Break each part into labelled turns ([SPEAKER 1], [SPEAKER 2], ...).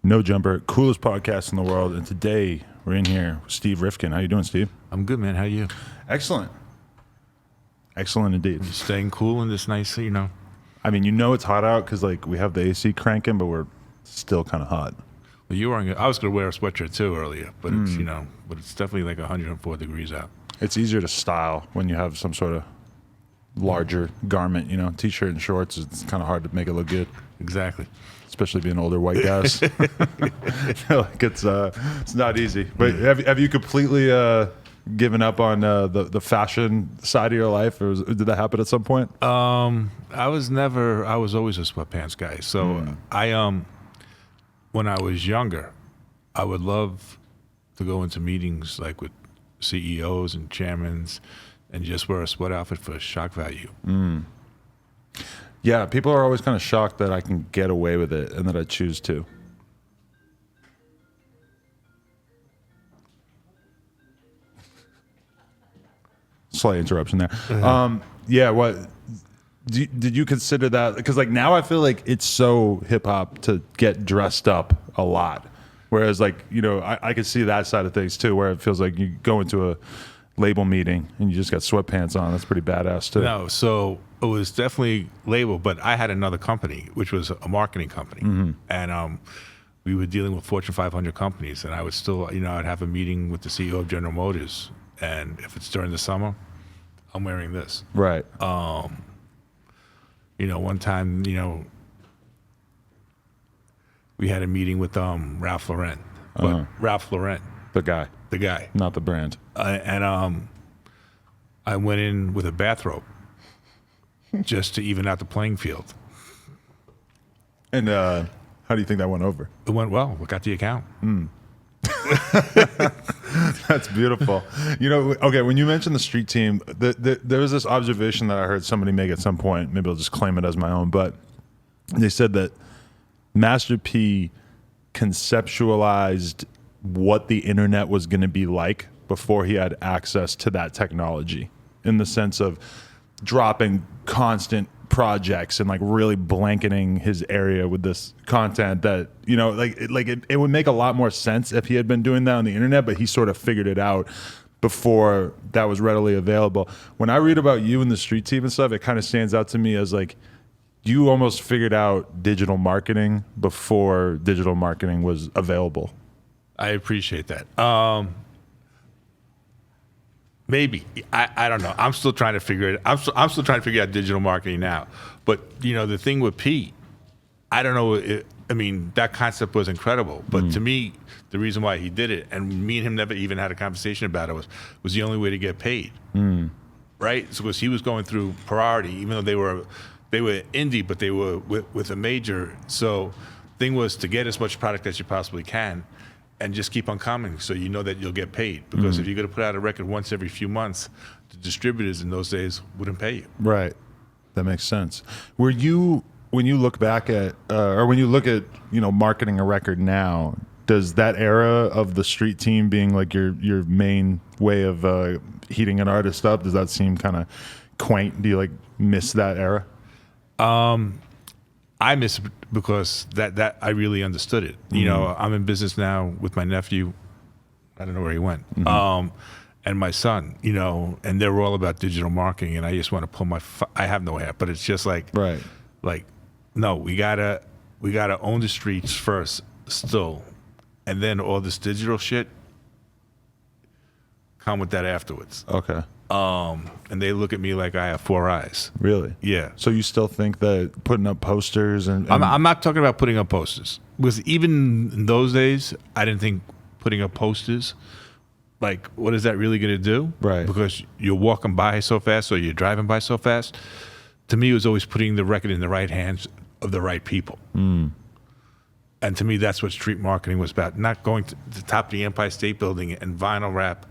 [SPEAKER 1] No Jumper, coolest podcast in the world. And today we're in here with Steve Rifkind. How you doing, Steve?
[SPEAKER 2] I'm good, man. How you?
[SPEAKER 1] Excellent. Excellent indeed.
[SPEAKER 2] You staying cool in this nice,
[SPEAKER 1] I mean, it's hot out because like we have the AC cranking, but we're still kind of hot.
[SPEAKER 2] Well, you wearing. I was gonna wear a sweatshirt too earlier, but it's but it's definitely like 104 degrees out.
[SPEAKER 1] It's easier to style when you have some sort of larger garment. T-shirt and shorts. It's kind of hard to make it look good.
[SPEAKER 2] Exactly.
[SPEAKER 1] Especially being older white guys. Like it's not easy. But have you completely given up on the fashion side of your life, or did that happen at some point?
[SPEAKER 2] I was always a sweatpants guy. So when I was younger, I would love to go into meetings like with CEOs and chairmen and just wear a sweat outfit for shock value.
[SPEAKER 1] Yeah, people are always kind of shocked that I can get away with it and that I choose to. Slight interruption there. Yeah, what did you consider that? Because like now I feel like it's so hip hop to get dressed up a lot, whereas like I could see that side of things too, where it feels like you go into a label meeting and you just got sweatpants on. That's pretty badass too.
[SPEAKER 2] No, so it was definitely label, but I had another company, which was a marketing company, and we were dealing with Fortune 500 companies, and I would still, I'd have a meeting with the CEO of General Motors, and if it's during the summer, I'm wearing this.
[SPEAKER 1] Right.
[SPEAKER 2] One time, we had a meeting with Ralph Lauren, but Ralph Lauren,
[SPEAKER 1] the guy, not the brand,
[SPEAKER 2] and I went in with a bathrobe just to even out the playing field.
[SPEAKER 1] And how do you think that went over?
[SPEAKER 2] It went well. We got the account.
[SPEAKER 1] That's beautiful. Okay, when you mentioned the street team, there was this observation that I heard somebody make at some point. Maybe I'll just claim it as my own, but they said that Master P conceptualized what the internet was going to be like before he had access to that technology, in the sense of dropping constant projects and like really blanketing his area with this content that it would make a lot more sense if he had been doing that on the internet, but he sort of figured it out before that was readily available. When I read about you and the street team and stuff, it kind of stands out to me as like you almost figured out digital marketing before digital marketing was available.
[SPEAKER 2] I appreciate that. Maybe. I don't know. I'm still trying to figure it. I'm still trying to figure out digital marketing now. But the thing with P, I don't know. That concept was incredible. But to me, the reason why he did it, and me and him never even had a conversation about it, was the only way to get paid. Right? So because he was going through priority, even though they were indie, but they were with a major. So thing was to get as much product as you possibly can, and just keep on coming, so you know that you'll get paid. Because if you're going to put out a record once every few months, the distributors in those days wouldn't pay you.
[SPEAKER 1] Right. That makes sense. Were you, when you look back at, or when you look at, marketing a record now, does that era of the street team being like your main way of heating an artist up, does that seem kind of quaint? Do you like miss that era?
[SPEAKER 2] I miss it because that I really understood it. I'm in business now with my nephew. I don't know where he went. And my son, and they're all about digital marketing, and I just want to pull I have no hair, but it's just like,
[SPEAKER 1] right.
[SPEAKER 2] Like, no, we gotta own the streets first still, and then all this digital shit come with that afterwards.
[SPEAKER 1] Okay.
[SPEAKER 2] And they look at me like I have four eyes.
[SPEAKER 1] Really?
[SPEAKER 2] Yeah.
[SPEAKER 1] So you still think that putting up posters and
[SPEAKER 2] I'm not talking about putting up posters, because even in those days, I didn't think putting up posters, like, what is that really going to do?
[SPEAKER 1] Right.
[SPEAKER 2] Because you're walking by so fast or you're driving by so fast. To me, it was always putting the record in the right hands of the right people. And to me, that's what street marketing was about. Not going to the top of the Empire State Building and vinyl wrap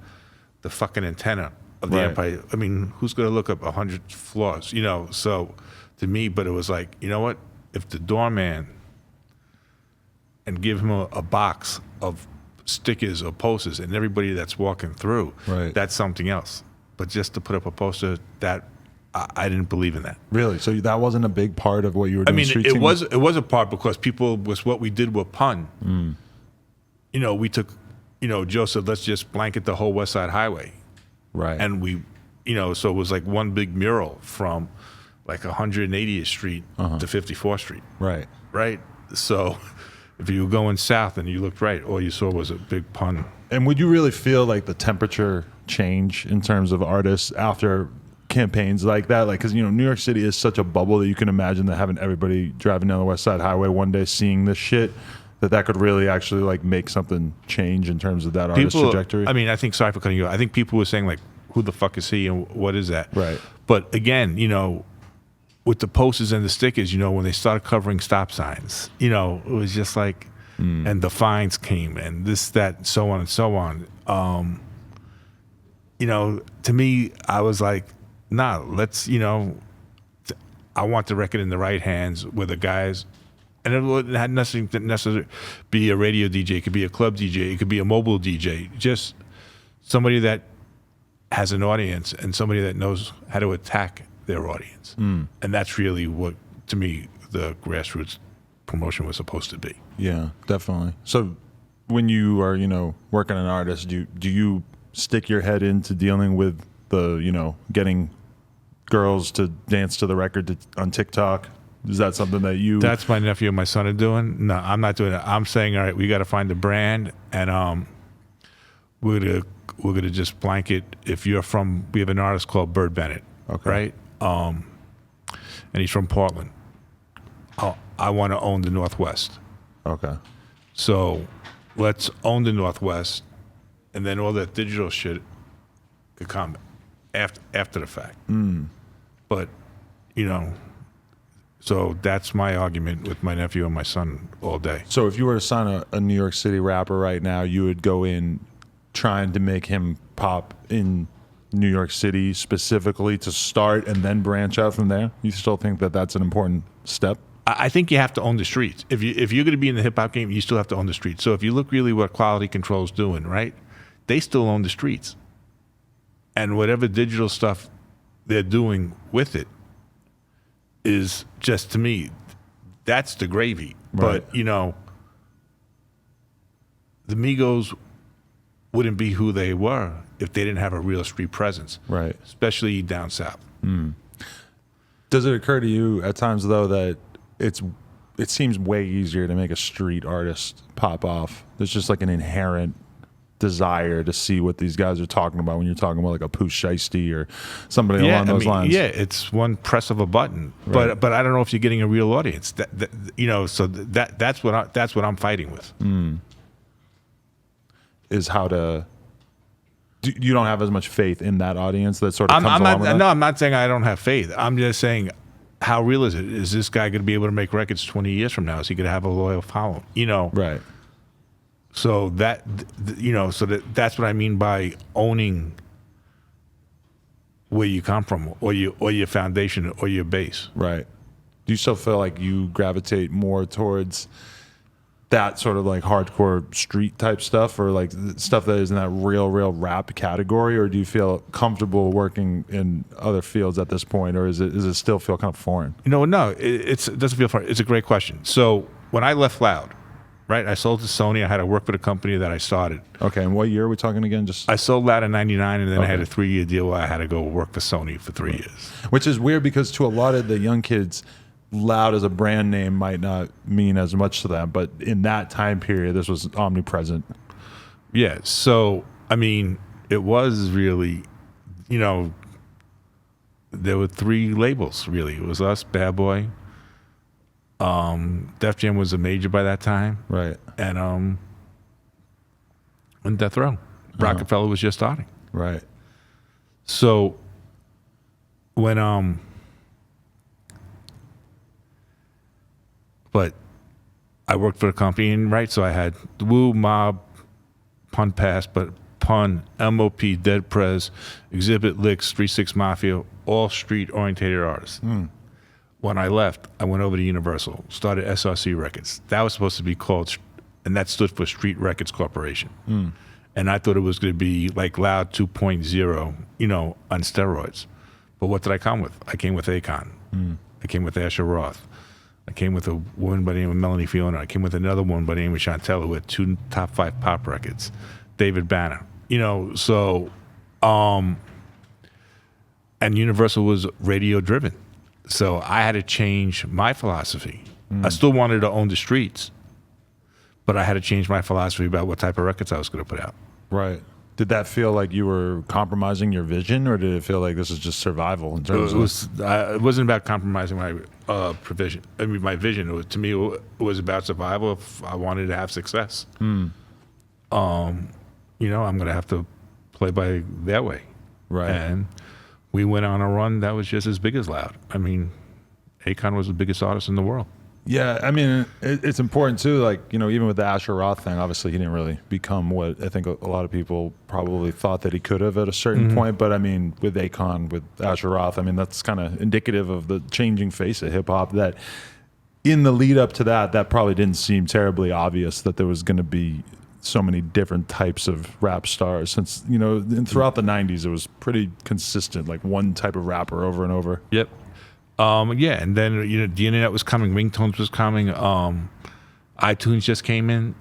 [SPEAKER 2] the fucking antenna of the Empire. Who's going to look up 100 floors? So to me, but it was like, you know what? If the doorman, and give him a box of stickers or posters, and everybody that's walking through,
[SPEAKER 1] right,
[SPEAKER 2] that's something else. But just to put up a poster, that I didn't believe in that.
[SPEAKER 1] Really? So that wasn't a big part of what you were
[SPEAKER 2] I
[SPEAKER 1] doing?
[SPEAKER 2] mean,
[SPEAKER 1] street
[SPEAKER 2] it
[SPEAKER 1] team?
[SPEAKER 2] was a part because people was what we did with pun. You know, we took, you know, Joe said, let's just blanket the whole West Side Highway.
[SPEAKER 1] Right.
[SPEAKER 2] And we, you know, so it was like one big mural from like 180th Street to 54th Street.
[SPEAKER 1] Right.
[SPEAKER 2] Right? So if you were going south and you looked right, all you saw was a big pun.
[SPEAKER 1] And would you really feel like the temperature change in terms of artists after campaigns like that? Like, because, you know, New York City is such a bubble that you can imagine that having everybody driving down the West Side Highway one day seeing this shit, that could really actually like make something change in terms of that artist trajectory.
[SPEAKER 2] I mean, I think, sorry for cutting you off, I think people were saying like, who the fuck is he and what is that?
[SPEAKER 1] Right.
[SPEAKER 2] But again, you know, with the posters and the stickers, you know, when they started covering stop signs, you know, it was just like, and the fines came and this, that, so on and so on. You know, to me, I was like, nah, let's, you know, I want the record in the right hands with the guys. And it wouldn't have necessarily be a radio DJ. It could be a club DJ. It could be a mobile DJ. Just somebody that has an audience and somebody that knows how to attack their audience. And that's really what, to me, the grassroots promotion was supposed to be.
[SPEAKER 1] Yeah, definitely. So when you are, you know, working an artist, do you stick your head into dealing with the, you know, getting girls to dance to the record on TikTok? Is that something that you...
[SPEAKER 2] That's my nephew and my son are doing. No, I'm not doing it. I'm saying, all right, we got to find a brand, and we're gonna just blanket. If you're from, we have an artist called Bird Bennett,
[SPEAKER 1] Okay.
[SPEAKER 2] right? And he's from Portland. I want to own the Northwest.
[SPEAKER 1] Okay.
[SPEAKER 2] So let's own the Northwest, and then all that digital shit could come after the fact. But, you know, so that's my argument with my nephew and my son all day.
[SPEAKER 1] So if you were to sign a New York City rapper right now, you would go in trying to make him pop in New York City specifically to start and then branch out from there? You still think that that's an important step?
[SPEAKER 2] I think you have to own the streets. If you're going to be in the hip hop game, you still have to own the streets. So if you look really what Quality Control's doing, right? They still own the streets, and whatever digital stuff they're doing with it is just, to me, that's the gravy.
[SPEAKER 1] Right.
[SPEAKER 2] But you know, the Migos wouldn't be who they were if they didn't have a real street presence,
[SPEAKER 1] Right.
[SPEAKER 2] especially down south.
[SPEAKER 1] Does it occur to you at times though that it seems way easier to make a street artist pop off? There's just like an inherent desire to see what these guys are talking about when you're talking about like a Pooh Shiesty or somebody along those lines.
[SPEAKER 2] Yeah, it's one press of a button.
[SPEAKER 1] Right.
[SPEAKER 2] But I don't know if you're getting a real audience. That you know, so that's what I'm fighting with.
[SPEAKER 1] Is how to... You don't have as much faith in that audience that sort of comes along with that?
[SPEAKER 2] No, I'm not saying I don't have faith. I'm just saying, how real is it? Is this guy going to be able to make records 20 years from now? Is he going to have a loyal following? You know,
[SPEAKER 1] Right.
[SPEAKER 2] so that, you know, so that's what I mean by owning where you come from, or your foundation, or your base.
[SPEAKER 1] Right. Do you still feel like you gravitate more towards that sort of like hardcore street type stuff, or like stuff that is in that real rap category, or do you feel comfortable working in other fields at this point, or does it still feel kind of foreign?
[SPEAKER 2] You know, no, it doesn't feel foreign. It's a great question. So when I left Loud, right, I sold to Sony. I had to work for the company that I started.
[SPEAKER 1] Okay, and what year are we talking again?
[SPEAKER 2] I sold Loud in '99, and then I
[SPEAKER 1] Okay.
[SPEAKER 2] had a 3-year deal where I had to go work for Sony for 3 years.
[SPEAKER 1] Which is weird because to a lot of the young kids, Loud as a brand name might not mean as much to them, but in that time period, this was omnipresent.
[SPEAKER 2] Yeah, so, I mean, it was really, you know, there were 3 labels, really. It was us, Bad Boy, Def Jam was a major by that time,
[SPEAKER 1] Right.
[SPEAKER 2] and Death Row. Rockefeller was just starting.
[SPEAKER 1] Right.
[SPEAKER 2] So, when, but I worked for the company, and right, so I had Wu, Mobb, Pun Pass, but Pun, M.O.P, Dead Prez, Exhibit, Licks, 3-6 Mafia, all street-orientated artists. When I left, I went over to Universal, started SRC Records. That was supposed to be called, and that stood for Street Records Corporation. And I thought it was going to be like Loud 2.0, you know, on steroids. But what did I come with? I came with Akon. I came with Asher Roth. I came with a woman by the name of Melanie Fiona. I came with another woman by the name of Chantel who had 2 top 5 pop records. David Banner. You know, so, and Universal was radio driven. So I had to change my philosophy. I still wanted to own the streets, but I had to change my philosophy about what type of records I was going to put out.
[SPEAKER 1] Right. Did that feel like you were compromising your vision, or did it feel like this is just survival in terms
[SPEAKER 2] It wasn't about compromising my provision. I mean, my vision. To me, it was about survival. If I wanted to have success, you know, I'm going to have to play by their way.
[SPEAKER 1] Right.
[SPEAKER 2] And we went on a run that was just as big as Loud. I mean, Akon was the biggest artist in the world.
[SPEAKER 1] Yeah, I mean, it's important too. Like, you know, even with the Asher Roth thing, obviously he didn't really become what I think a lot of people probably thought that he could have at a certain point. But I mean, with Akon, with Asher Roth, I mean, that's kind of indicative of the changing face of hip hop. That in the lead up to that probably didn't seem terribly obvious that there was going to be so many different types of rap stars. Since, you know, throughout the '90s, it was pretty consistent, like one type of rapper over and over.
[SPEAKER 2] Yep. Yeah, and then, you know, the internet was coming, ringtones was coming, iTunes just came in,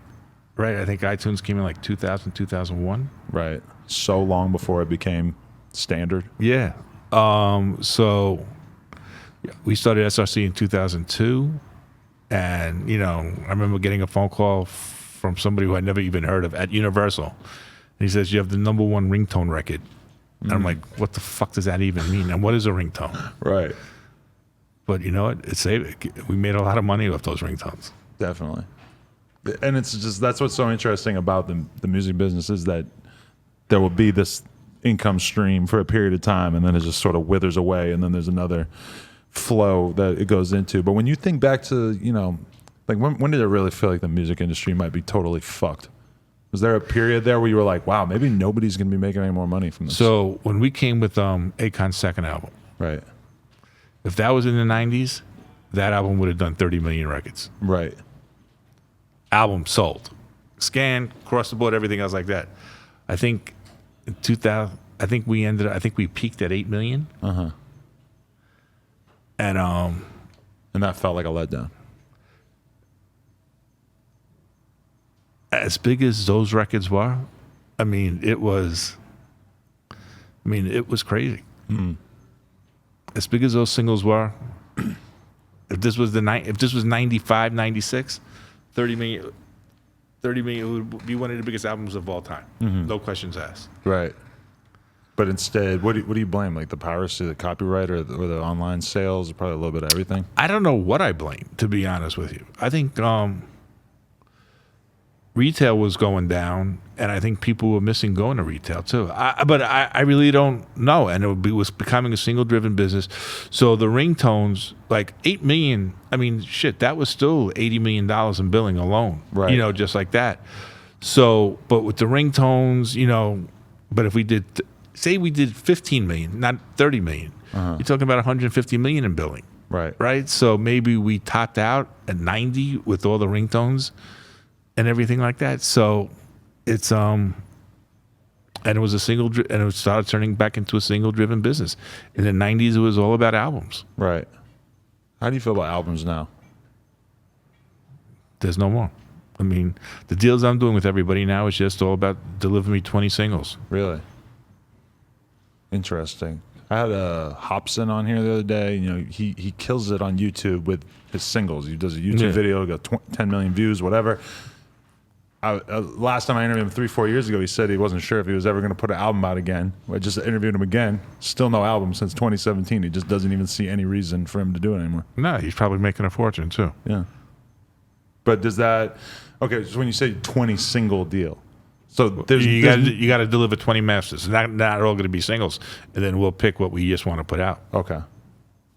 [SPEAKER 2] right? I think iTunes came in like 2000, 2001.
[SPEAKER 1] Right. So long before it became standard.
[SPEAKER 2] Yeah. So we started SRC in 2002, and, you know, I remember getting a phone call from somebody who I'd never even heard of at Universal. And he says, you have the #1 ringtone record. And I'm like, what the fuck does that even mean? And what is a ringtone?
[SPEAKER 1] Right.
[SPEAKER 2] But you know what? We made a lot of money off those ringtones.
[SPEAKER 1] Definitely. And it's just, that's what's so interesting about the music business is that there will be this income stream for a period of time, and then it just sort of withers away, and then there's another flow that it goes into. But when you think back to, you know, like when did it really feel like the music industry might be totally fucked? Was there a period there where you were like, wow, maybe nobody's going to be making any more money from this?
[SPEAKER 2] So when we came with Akon's second album,
[SPEAKER 1] right.
[SPEAKER 2] If that was in the 90s, that album would have done 30 million records.
[SPEAKER 1] Right.
[SPEAKER 2] Album sold. Scan, across the board, everything else like that. I think in 2000, I think we peaked at 8 million.
[SPEAKER 1] Uh-huh.
[SPEAKER 2] And
[SPEAKER 1] that felt like a letdown.
[SPEAKER 2] As big as those records were, I mean, it was crazy. As big as those singles were, if this was 95, 96, 30 million, it would be one of the biggest albums of all time. No questions asked.
[SPEAKER 1] Right. But instead, what do you blame? Like the piracy, the copyright, or the online sales, or probably a little bit of everything?
[SPEAKER 2] I don't know what I blame, to be honest with you. I think retail was going down, and I think people were missing going to retail too. But I really don't know. And it was becoming a single-driven business. So the ringtones, like 8 million, I mean, shit, that was still $80 million in billing alone.
[SPEAKER 1] Right.
[SPEAKER 2] You know, just like that. So, but with the ringtones, you know, but if we did, say we did 15 million, not 30 million, you're talking about 150 million in billing.
[SPEAKER 1] Right.
[SPEAKER 2] Right? So maybe we topped out at 90 with all the ringtones and everything like that. So it's and it was and it started turning back into a single driven business. In the 90s, it was all about albums.
[SPEAKER 1] Right. How do you feel about albums now?
[SPEAKER 2] There's no more. I mean, the deals I'm doing with everybody now is just all about deliver me 20 singles.
[SPEAKER 1] Really? Interesting. I had Hobson on here the other day. You know, he kills it on YouTube with his singles. He does a YouTube video, got 10 million views, whatever. Last time I interviewed him 3-4 years ago, he said he wasn't sure if he was ever going to put an album out again. I just interviewed him again. Still no album since 2017. He just doesn't even see any reason for him to do it anymore.
[SPEAKER 2] No, he's probably making a fortune too.
[SPEAKER 1] Yeah. But does that... Okay, so when you say 20 single deal, so
[SPEAKER 2] you got to deliver 20 masters. Not all going to be singles, and then we'll pick what we just want to put out.
[SPEAKER 1] Okay.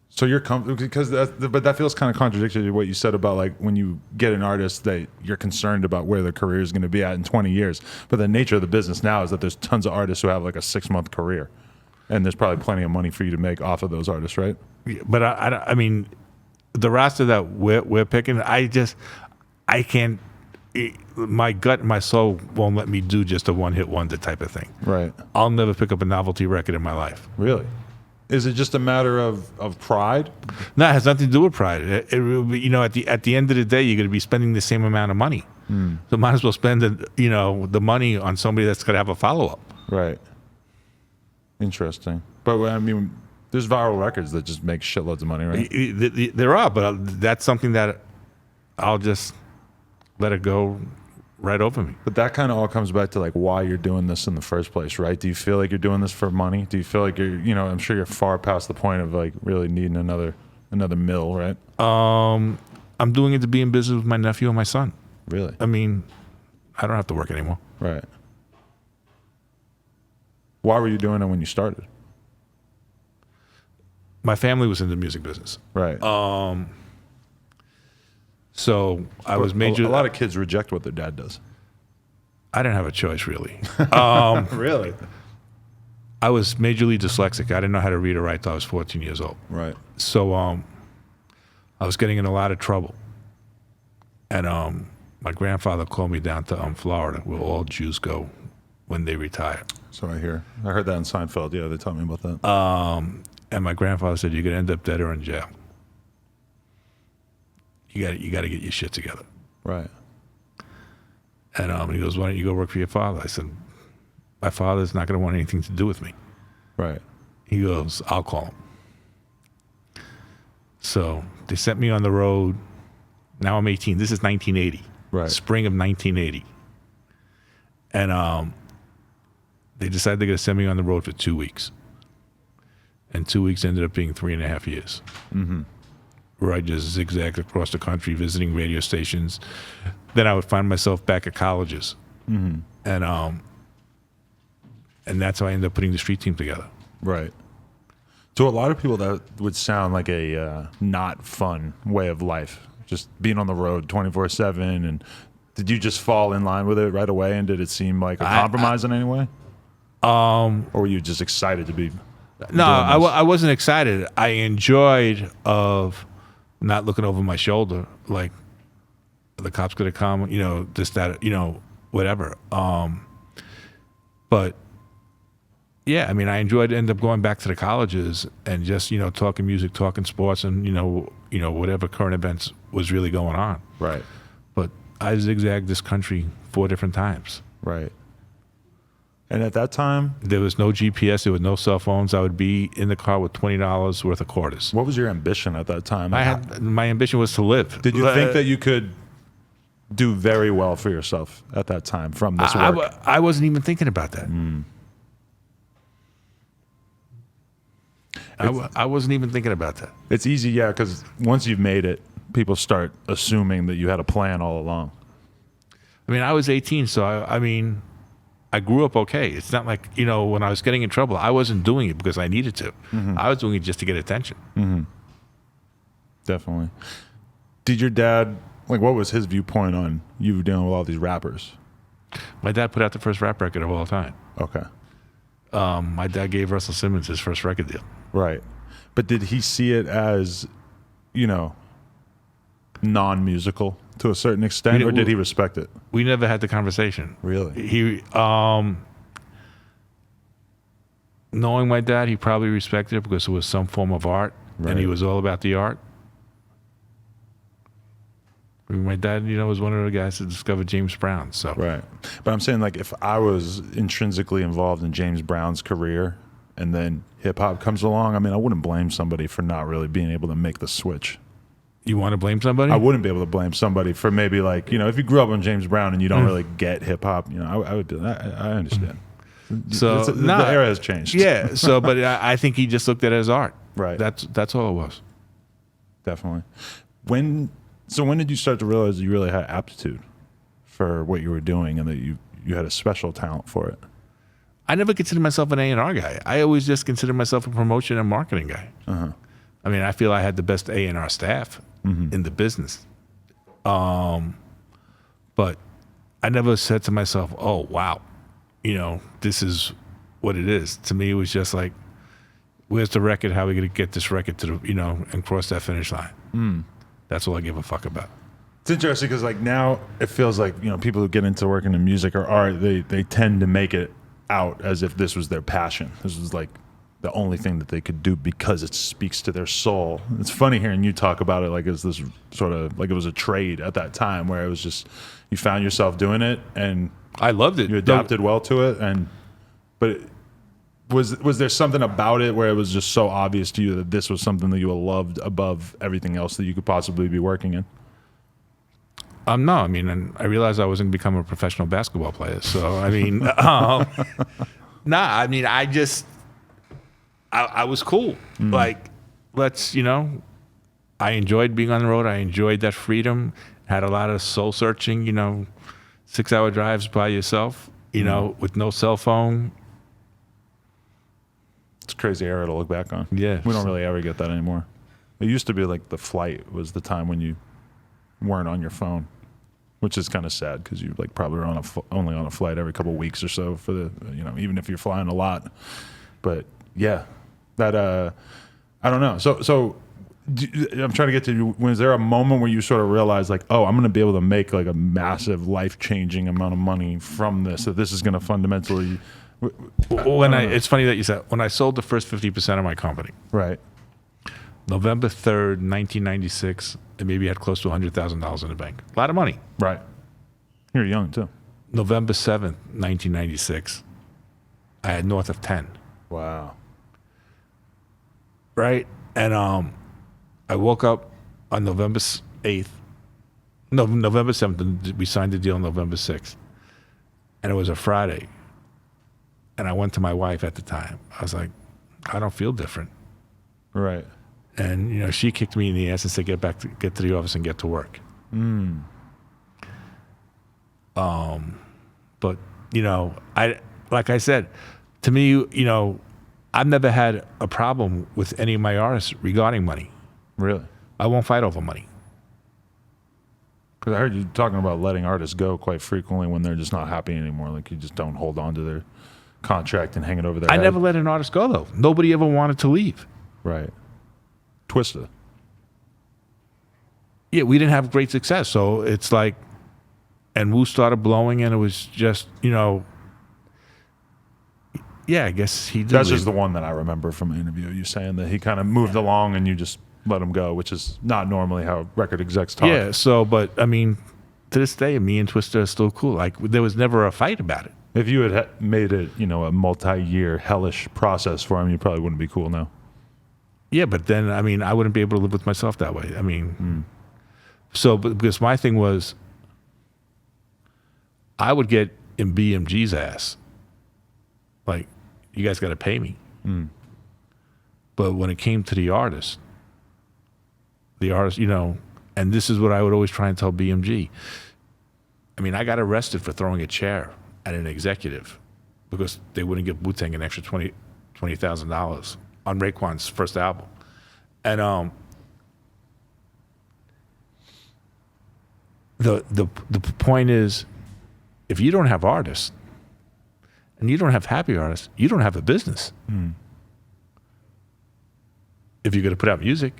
[SPEAKER 1] So you're because but that feels kind of contradictory to what you said about like when you get an artist that you're concerned about where their career is going to be at in 20 years. But the nature of the business now is that there's tons of artists who have like a 6-month career, and there's probably plenty of money for you to make off of those artists, right?
[SPEAKER 2] But I mean, the roster that we're picking, I can't. My gut and my soul won't let me do just a one-hit wonder type of thing.
[SPEAKER 1] Right.
[SPEAKER 2] I'll never pick up a novelty record in my life.
[SPEAKER 1] Really? Is it just a matter of pride?
[SPEAKER 2] No, it has nothing to do with pride. At the end of the day, you're going to be spending the same amount of money. So might as well spend the money on somebody that's going to have a follow up.
[SPEAKER 1] Right. Interesting. But I mean, there's viral records that just make shitloads of money, right?
[SPEAKER 2] There are, but that's something that I'll just let it go right over me.
[SPEAKER 1] But that kind of all comes back to like why you're doing this in the first place, right? Do you feel like you're doing this for money? Do you feel like I'm sure you're far past the point of like really needing another mill, right?
[SPEAKER 2] I'm doing it to be in business with my nephew and my son.
[SPEAKER 1] Really?
[SPEAKER 2] I mean, I don't have to work anymore.
[SPEAKER 1] Right. Why were you doing it when you started?
[SPEAKER 2] My family was in the music business.
[SPEAKER 1] Right.
[SPEAKER 2] So I was
[SPEAKER 1] A lot of kids reject what their dad does.
[SPEAKER 2] I didn't have a choice, really.
[SPEAKER 1] Really?
[SPEAKER 2] I was majorly dyslexic. I didn't know how to read or write till I was 14 years old.
[SPEAKER 1] Right.
[SPEAKER 2] So I was getting in a lot of trouble. And my grandfather called me down to Florida, where all Jews go when they retire.
[SPEAKER 1] So I heard that in Seinfeld. Yeah, they taught me about that.
[SPEAKER 2] And my grandfather said, you're going to end up dead or in jail. You got to get your shit together.
[SPEAKER 1] Right.
[SPEAKER 2] And he goes, why don't you go work for your father? I said, my father's not going to want anything to do with me.
[SPEAKER 1] Right.
[SPEAKER 2] He goes, I'll call him. So they sent me on the road. Now I'm 18. This is 1980.
[SPEAKER 1] Right.
[SPEAKER 2] Spring of 1980. And they decided they're going to send me on the road for 2 weeks. And 2 weeks ended up being 3.5 years. Mm-hmm. Where I just zigzagged across the country visiting radio stations. Then I would find myself back at colleges. Mm-hmm. And that's how I ended up putting the street team together.
[SPEAKER 1] Right. To a lot of people, that would sound like a not fun way of life. Just being on the road 24/7. And did you just fall in line with it right away? And did it seem like a compromise in any way? Or were you just excited to be?
[SPEAKER 2] No, I wasn't excited. I enjoyed of not looking over my shoulder, like the cops could have come, this, that, whatever. But yeah, I mean, I enjoyed ended up going back to the colleges and just, talking music, talking sports, and, whatever current events was really going on.
[SPEAKER 1] Right.
[SPEAKER 2] But I zigzagged this country 4 different times.
[SPEAKER 1] Right. And at that time,
[SPEAKER 2] there was no GPS, there was no cell phones. I would be in the car with $20 worth of quarters.
[SPEAKER 1] What was your ambition at that time?
[SPEAKER 2] My ambition was to live.
[SPEAKER 1] Did you think that you could do very well for yourself at that time from this work?
[SPEAKER 2] I wasn't even thinking about that. I wasn't even thinking about that.
[SPEAKER 1] It's easy, yeah, because once you've made it, people start assuming that you had a plan all along.
[SPEAKER 2] I mean, I was 18, so I grew up okay. It's not like, when I was getting in trouble, I wasn't doing it because I needed to. Mm-hmm. I was doing it just to get attention.
[SPEAKER 1] Mm-hmm. Definitely. Did your dad, what was his viewpoint on you dealing with all these rappers?
[SPEAKER 2] My dad put out the first rap record of all time.
[SPEAKER 1] Okay.
[SPEAKER 2] My dad gave Russell Simmons his first record deal.
[SPEAKER 1] Right. But did he see it as, non-musical to a certain extent, or did he respect it?
[SPEAKER 2] We never had the conversation.
[SPEAKER 1] Really?
[SPEAKER 2] He, knowing my dad, he probably respected it because it was some form of art, right. And he was all about the art. My dad, was one of the guys that discovered James Brown. So
[SPEAKER 1] right. But I'm saying, if I was intrinsically involved in James Brown's career and then hip hop comes along, I wouldn't blame somebody for not really being able to make the switch.
[SPEAKER 2] You want to blame somebody?
[SPEAKER 1] I wouldn't be able to blame somebody for maybe if you grew up on James Brown and you don't really get hip hop, I would do that. I understand.
[SPEAKER 2] So
[SPEAKER 1] the era has changed.
[SPEAKER 2] Yeah. So, but I think he just looked at it as art.
[SPEAKER 1] Right.
[SPEAKER 2] That's all it was.
[SPEAKER 1] Definitely. When did you start to realize that you really had aptitude for what you were doing and that you had a special talent for it?
[SPEAKER 2] I never considered myself an A&R guy. I always just considered myself a promotion and marketing guy. Uh-huh. I feel I had the best A&R staff in the business. But I never said to myself, oh, wow, this is what it is. To me, it was just like, where's the record? How are we going to get this record to the, and cross that finish line? That's all I give a fuck about.
[SPEAKER 1] It's interesting because now it feels like, people who get into working in music or art, they tend to make it out as if this was their passion. This was the only thing that they could do because it speaks to their soul. It's funny hearing you talk about it like it's this sort of like it was a trade at that time where it was just you found yourself doing it and
[SPEAKER 2] I loved it.
[SPEAKER 1] you adapted well to it. But was there something about it where it was just so obvious to you that this was something that you loved above everything else that you could possibly be working in?
[SPEAKER 2] No, I mean, and I realized I wasn't going to become a professional basketball player. So, I mean, I mean, I was cool. Like, I enjoyed being on the road. I enjoyed that freedom. Had a lot of soul searching, 6-hour drives by yourself, with no cell phone.
[SPEAKER 1] It's a crazy era to look back on.
[SPEAKER 2] Yeah.
[SPEAKER 1] We don't really ever get that anymore. It used to be like the flight was the time when you weren't on your phone, which is kind of sad because you like probably are only on a flight every couple of weeks or so for the, even if you're flying a lot. But yeah, that, I don't know. So I'm trying to get to, was there a moment where you sort of realized like, oh, I'm going to be able to make like a massive life-changing amount of money from this, that this is going to fundamentally...
[SPEAKER 2] It's funny that you said, when I sold the first 50% of my company,
[SPEAKER 1] right,
[SPEAKER 2] November 3rd, 1996, I maybe had close to $100,000 in the bank. A lot of money.
[SPEAKER 1] right. You're young too.
[SPEAKER 2] November 7th, 1996, I had north of 10.
[SPEAKER 1] Wow.
[SPEAKER 2] Right? And I woke up on November 8th. No, November 7th. We signed the deal on November 6th. And it was a Friday. And I went to my wife at the time. I was like, I don't feel different.
[SPEAKER 1] Right.
[SPEAKER 2] And, she kicked me in the ass and said, get to the office and get to work. But, like I said, to me, I've never had a problem with any of my artists regarding money.
[SPEAKER 1] Really?
[SPEAKER 2] I won't fight over money.
[SPEAKER 1] Because I heard you talking about letting artists go quite frequently when they're just not happy anymore. Like you just don't hold on to their contract and hang it over their head.
[SPEAKER 2] I never let an artist go, though. Nobody ever wanted to leave.
[SPEAKER 1] Right. Twista.
[SPEAKER 2] Yeah, we didn't have great success. So it's like, and Wu started blowing, and it was just, yeah, I guess he did.
[SPEAKER 1] That's
[SPEAKER 2] leave.
[SPEAKER 1] just the one that I remember from an interview. You saying that he kind of moved along and you just let him go, which is not normally how record execs talk.
[SPEAKER 2] Yeah, so, but I mean, to this day, me and Twista are still cool. Like, there was never a fight about it.
[SPEAKER 1] If you had made it, a multi-year hellish process for him, you probably wouldn't be cool now.
[SPEAKER 2] Yeah, but then, I mean, I wouldn't be able to live with myself that way. I mean, so, but because my thing was, I would get in BMG's ass. Like, you guys got to pay me. But when it came to the artist, and this is what I would always try and tell BMG. I mean, I got arrested for throwing a chair at an executive because they wouldn't give Wu-Tang an extra $20,000 on Raekwon's first album. And the point is, if you don't have artists and you don't have happy artists, you don't have a business. If you're going to put out music.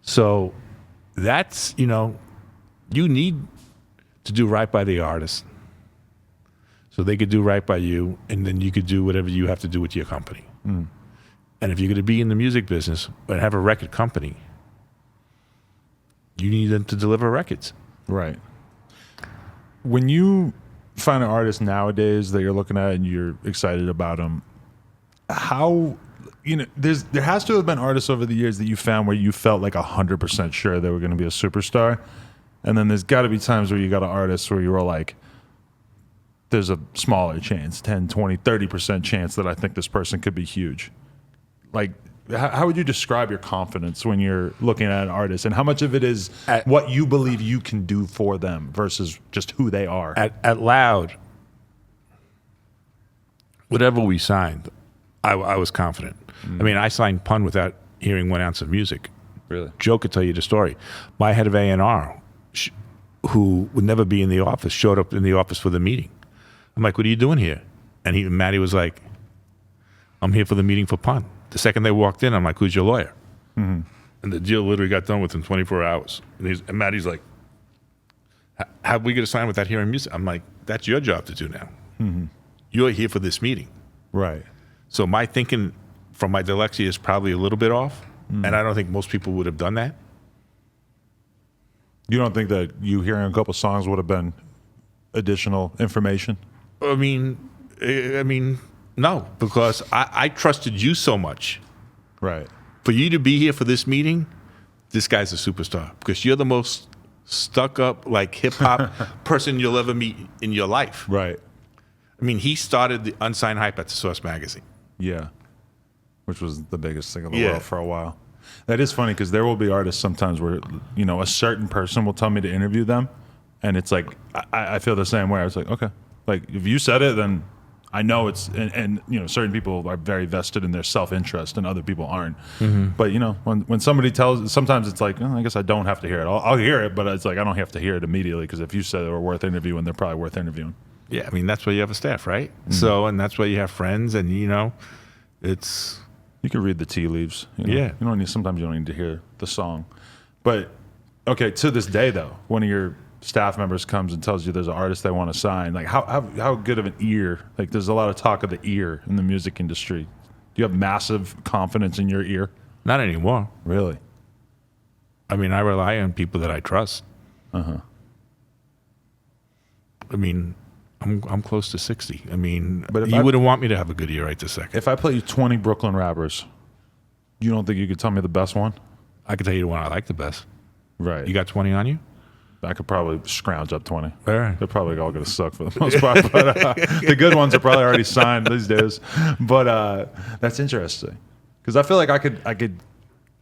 [SPEAKER 2] So that's, you need to do right by the artist so they could do right by you, and then you could do whatever you have to do with your company. And if you're going to be in the music business and have a record company, you need them to deliver records.
[SPEAKER 1] Right. When you find an artist nowadays that you're looking at and you're excited about them, how... there has to have been artists over the years that you found where you felt like 100% sure they were going to be a superstar. And then there's got to be times where you got an artist where you were like, there's a smaller chance, 10, 20, 30% chance that I think this person could be huge. Like, how would you describe your confidence when you're looking at an artist? And how much of it is what you believe you can do for them versus just who they are?
[SPEAKER 2] At Loud, whatever we signed, I was confident. I mean, I signed Pun without hearing 1 ounce of music.
[SPEAKER 1] Really?
[SPEAKER 2] Joe could tell you the story. My head of A&R, who would never be in the office, showed up in the office for the meeting. I'm like, what are you doing here? And Matty was like, I'm here for the meeting for Pun. The second they walked in, I'm like, who's your lawyer? And the deal literally got done within 24 hours. And Matty's like, how are we going to sign without hearing music? I'm like, that's your job to do now. You're here for this meeting.
[SPEAKER 1] Right.
[SPEAKER 2] So my thinking from my dyslexia is probably a little bit off, and I don't think most people would have done that.
[SPEAKER 1] You don't think that you hearing a couple songs would have been additional information?
[SPEAKER 2] I mean, no, because I trusted you so much.
[SPEAKER 1] Right.
[SPEAKER 2] For you to be here for this meeting, this guy's a superstar because you're the most stuck up, like hip hop person you'll ever meet in your life.
[SPEAKER 1] Right.
[SPEAKER 2] I mean, he started the unsigned hype at the Source magazine.
[SPEAKER 1] Yeah. Which was the biggest thing in the
[SPEAKER 2] Yeah.
[SPEAKER 1] world for a while. That is funny because there will be artists sometimes where, you know, a certain person will tell me to interview them. And it's like, I feel the same way. I was like, okay. Like, if you said it, then I know it's, and you know, certain people are very vested in their self-interest and other people aren't. But, you know, when somebody tells, sometimes it's like, oh, I guess I don't have to hear it. I'll hear it, but it's like, I don't have to hear it immediately because if you said they were worth interviewing, they're probably worth interviewing.
[SPEAKER 2] Yeah, I mean, that's why you have a staff, right? So, and that's why you have friends, and, you know, it's...
[SPEAKER 1] You can read the tea leaves. You know?
[SPEAKER 2] Yeah.
[SPEAKER 1] You don't need, sometimes you don't need to hear the song. But, okay, to this day, though, one of your staff members comes and tells you there's an artist they want to sign. Like, how good of an ear? Like, there's a lot of talk of the ear in the music industry. Do you have massive confidence in your ear?
[SPEAKER 2] Not anymore.
[SPEAKER 1] Really?
[SPEAKER 2] I mean, I rely on people that I trust. I mean, I'm close to 60. I mean,
[SPEAKER 1] But if
[SPEAKER 2] you
[SPEAKER 1] I-
[SPEAKER 2] wouldn't want me to have a good ear right this second.
[SPEAKER 1] If I play you 20 Brooklyn rappers, you don't think you could tell me the best one?
[SPEAKER 2] I could tell you the one I like the best.
[SPEAKER 1] Right.
[SPEAKER 2] You got 20 on you?
[SPEAKER 1] I could probably scrounge up 20.
[SPEAKER 2] All right.
[SPEAKER 1] They're probably all going to suck for the most part. But the good ones are probably already signed these days. But that's interesting. Because I feel like I could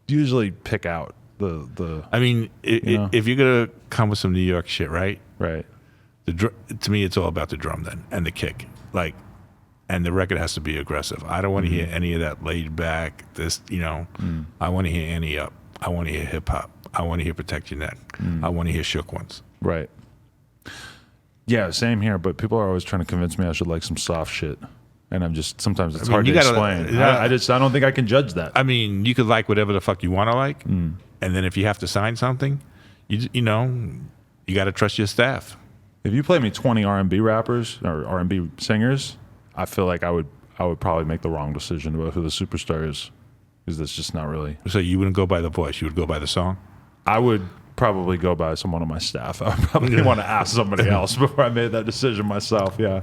[SPEAKER 1] usually pick out the
[SPEAKER 2] I mean,
[SPEAKER 1] know?
[SPEAKER 2] if you're going to come with some New York shit, right?
[SPEAKER 1] right.
[SPEAKER 2] To me, it's all about the drum then and the kick. Like, and the record has to be aggressive. I don't want to hear any of that laid back, this, you know. I want to hear Annie Up. I want to hear hip hop. I want to hear Protect Your Neck. I want to hear Shook Ones.
[SPEAKER 1] Right. Yeah, same here. But people are always trying to convince me I should like some soft shit. And I'm just, sometimes it's hard to explain. I don't think I can judge that.
[SPEAKER 2] I mean, you could like whatever the fuck you want to like. And then if you have to sign something, you know, you got to trust your staff.
[SPEAKER 1] If you play me 20 R&B rappers or R&B singers, I feel like I would probably make the wrong decision about who the superstar is, because that's just not really.
[SPEAKER 2] So you wouldn't go by the voice, you would go by the song?
[SPEAKER 1] I would probably go by someone on my staff. I would probably want to ask somebody else before I made that decision myself. Yeah.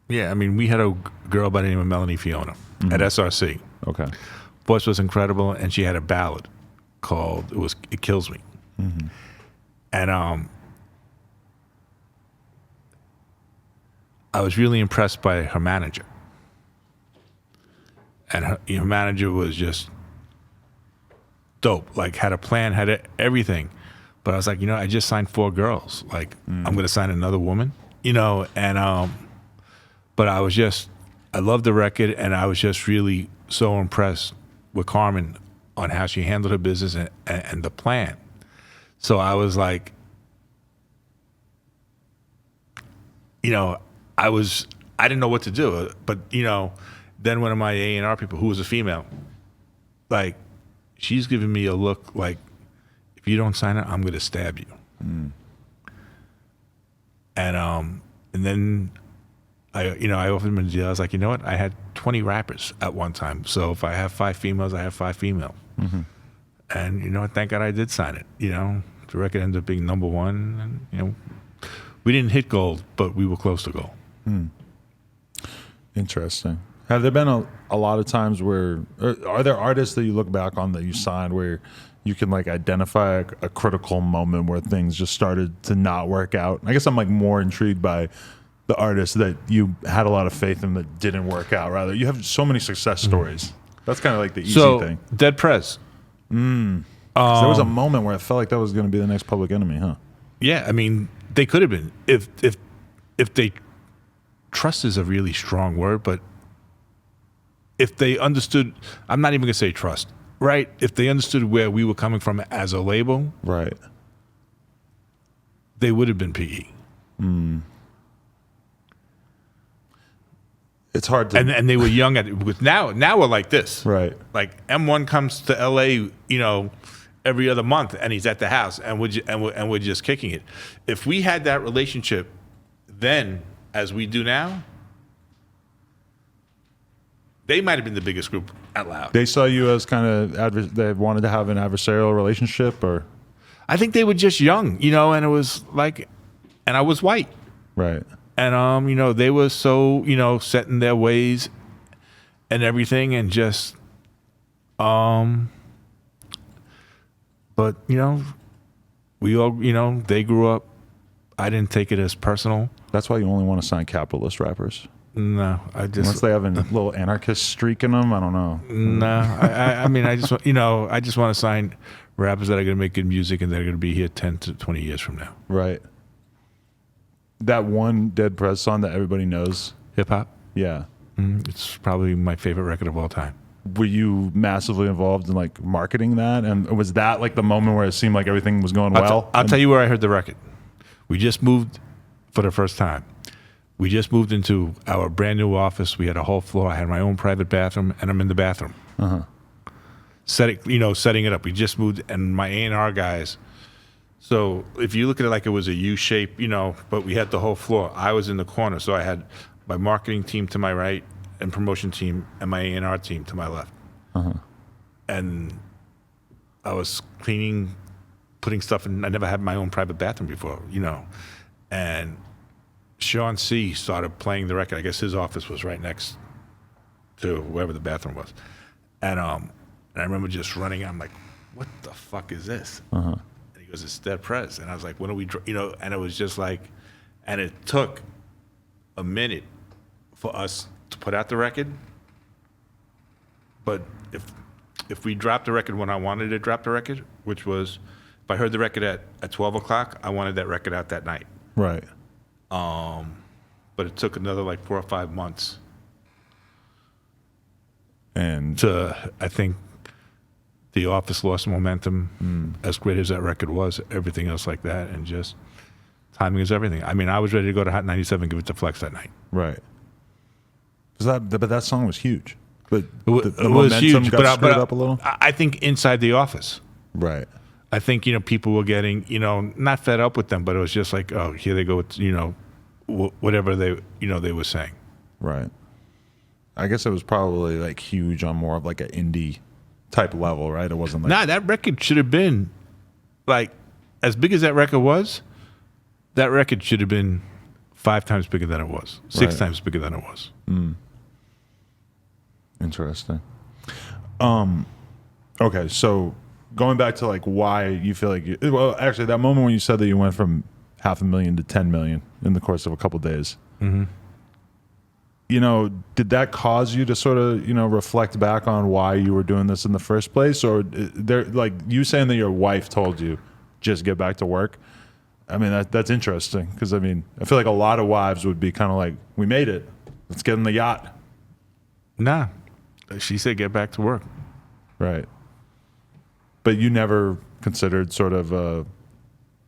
[SPEAKER 2] Yeah, I mean, we had a girl by the name of Melanie Fiona at SRC.
[SPEAKER 1] Okay.
[SPEAKER 2] Voice was incredible, and she had a ballad called It Kills Me. And I was really impressed by her manager. And her manager was just dope, like had a plan, had everything. But I was like, you know, I just signed 4 girls. Like, I'm going to sign another woman, you know, and but I loved the record, and I was just really so impressed with Carmen on how she handled her business and the plan. So I was like, you know, I didn't know what to do. But, you know, then one of my A&R people, who was a female, like, she's giving me a look like, if you don't sign it, I'm going to stab you. And then I offered him a deal. I was like, you know what? I had 20 rappers at one time. So if I have 5 females, I have 5 female. And, you know, thank God I did sign it. You know, the record ended up being number 1. And, you know, we didn't hit gold, but we were close to gold.
[SPEAKER 1] Interesting. Have there been a lot of times where, are there artists that you look back on that you signed where you can like identify a critical moment where things just started to not work out? I guess I'm like more intrigued by the artists that you had a lot of faith in that didn't work out. Rather, you have so many success stories. That's kind of like the easy thing.
[SPEAKER 2] Dead Prez.
[SPEAKER 1] So there was a moment where I felt like that was going to be the next Public Enemy, huh?
[SPEAKER 2] Yeah, I mean, they could have been if they. Trust is a really strong word, but if they understood, I'm not even gonna say trust, right? If they understood where we were coming from as a label,
[SPEAKER 1] Right.
[SPEAKER 2] they would have been PE.
[SPEAKER 1] It's hard to.
[SPEAKER 2] And they were young at it. Because now we're like this.
[SPEAKER 1] Right.
[SPEAKER 2] Like M1 comes to LA, you know, every other month, and he's at the house, and we're just kicking it. If we had that relationship then, as we do now, they might have been the biggest group out loud.
[SPEAKER 1] They saw you as kind of they wanted to have an adversarial relationship, or
[SPEAKER 2] I think they were just young, and it was like, and I was white.
[SPEAKER 1] right.
[SPEAKER 2] And they were so, set in their ways and everything, and just but we all, they grew up. I didn't take it as personal.
[SPEAKER 1] That's why you only want to sign capitalist rappers.
[SPEAKER 2] No, I just
[SPEAKER 1] Unless they have a little anarchist streak in them, I don't know.
[SPEAKER 2] no. I mean, I just I just want to sign rappers that are going to make good music and that are going to be here 10 to 20 years from now.
[SPEAKER 1] Right. That one Dead Prez song that everybody knows.
[SPEAKER 2] Hip hop.
[SPEAKER 1] Yeah.
[SPEAKER 2] It's probably my favorite record of all time.
[SPEAKER 1] Were you massively involved in like marketing that? And was that like the moment where it seemed like everything was going well?
[SPEAKER 2] I'll tell you where I heard the record. We just moved for the first time. We just moved into our brand new office. We had a whole floor. I had my own private bathroom, and I'm in the bathroom. Setting it up. We just moved, and my A&R guys. So if you look at it like it was a U shape, but we had the whole floor. I was in the corner, so I had my marketing team to my right, and promotion team, and my A&R team to my left. And I was cleaning, putting stuff in. I never had my own private bathroom before, and Sean C. started playing the record. I guess his office was right next to wherever the bathroom was. And I remember just running out. I'm like, what the fuck is this? And he goes, it's Dead Prez. And I was like, when are we, and it was just like, and it took a minute for us to put out the record. But if we dropped the record when I wanted to drop the record, which was, if I heard the record at 12 o'clock, I wanted that record out that night.
[SPEAKER 1] Right.
[SPEAKER 2] But it took another like 4 or 5 months.
[SPEAKER 1] And
[SPEAKER 2] I think the office lost momentum, as great as that record was, everything else like that, and just timing is everything. I mean, I was ready to go to Hot 97, give it to Flex that night.
[SPEAKER 1] right. But that song was huge. But
[SPEAKER 2] It
[SPEAKER 1] the
[SPEAKER 2] was
[SPEAKER 1] momentum
[SPEAKER 2] huge,
[SPEAKER 1] got screwed up a little.
[SPEAKER 2] I think inside the office,
[SPEAKER 1] Right.
[SPEAKER 2] I think people were getting not fed up with them, but it was just like, oh, here they go with whatever they they were saying.
[SPEAKER 1] Right. I guess it was probably like huge on more of like an indie type level, right? It wasn't like
[SPEAKER 2] Nah, that record should have been like as big as that record was. That record should have been 5 times bigger than it was, 6
[SPEAKER 1] Right.
[SPEAKER 2] times bigger than it was.
[SPEAKER 1] Interesting. Okay, so going back to like why you feel like well, actually that moment when you said that you went from 500,000 to 10 million in the course of a couple days. Did that cause you to sort of reflect back on why you were doing this in the first place, or there like you saying that your wife told you just get back to work? I mean that's interesting because I feel like a lot of wives would be kind of like, we made it, let's get in the yacht.
[SPEAKER 2] Nah, she said get back to work.
[SPEAKER 1] Right. But you never considered sort of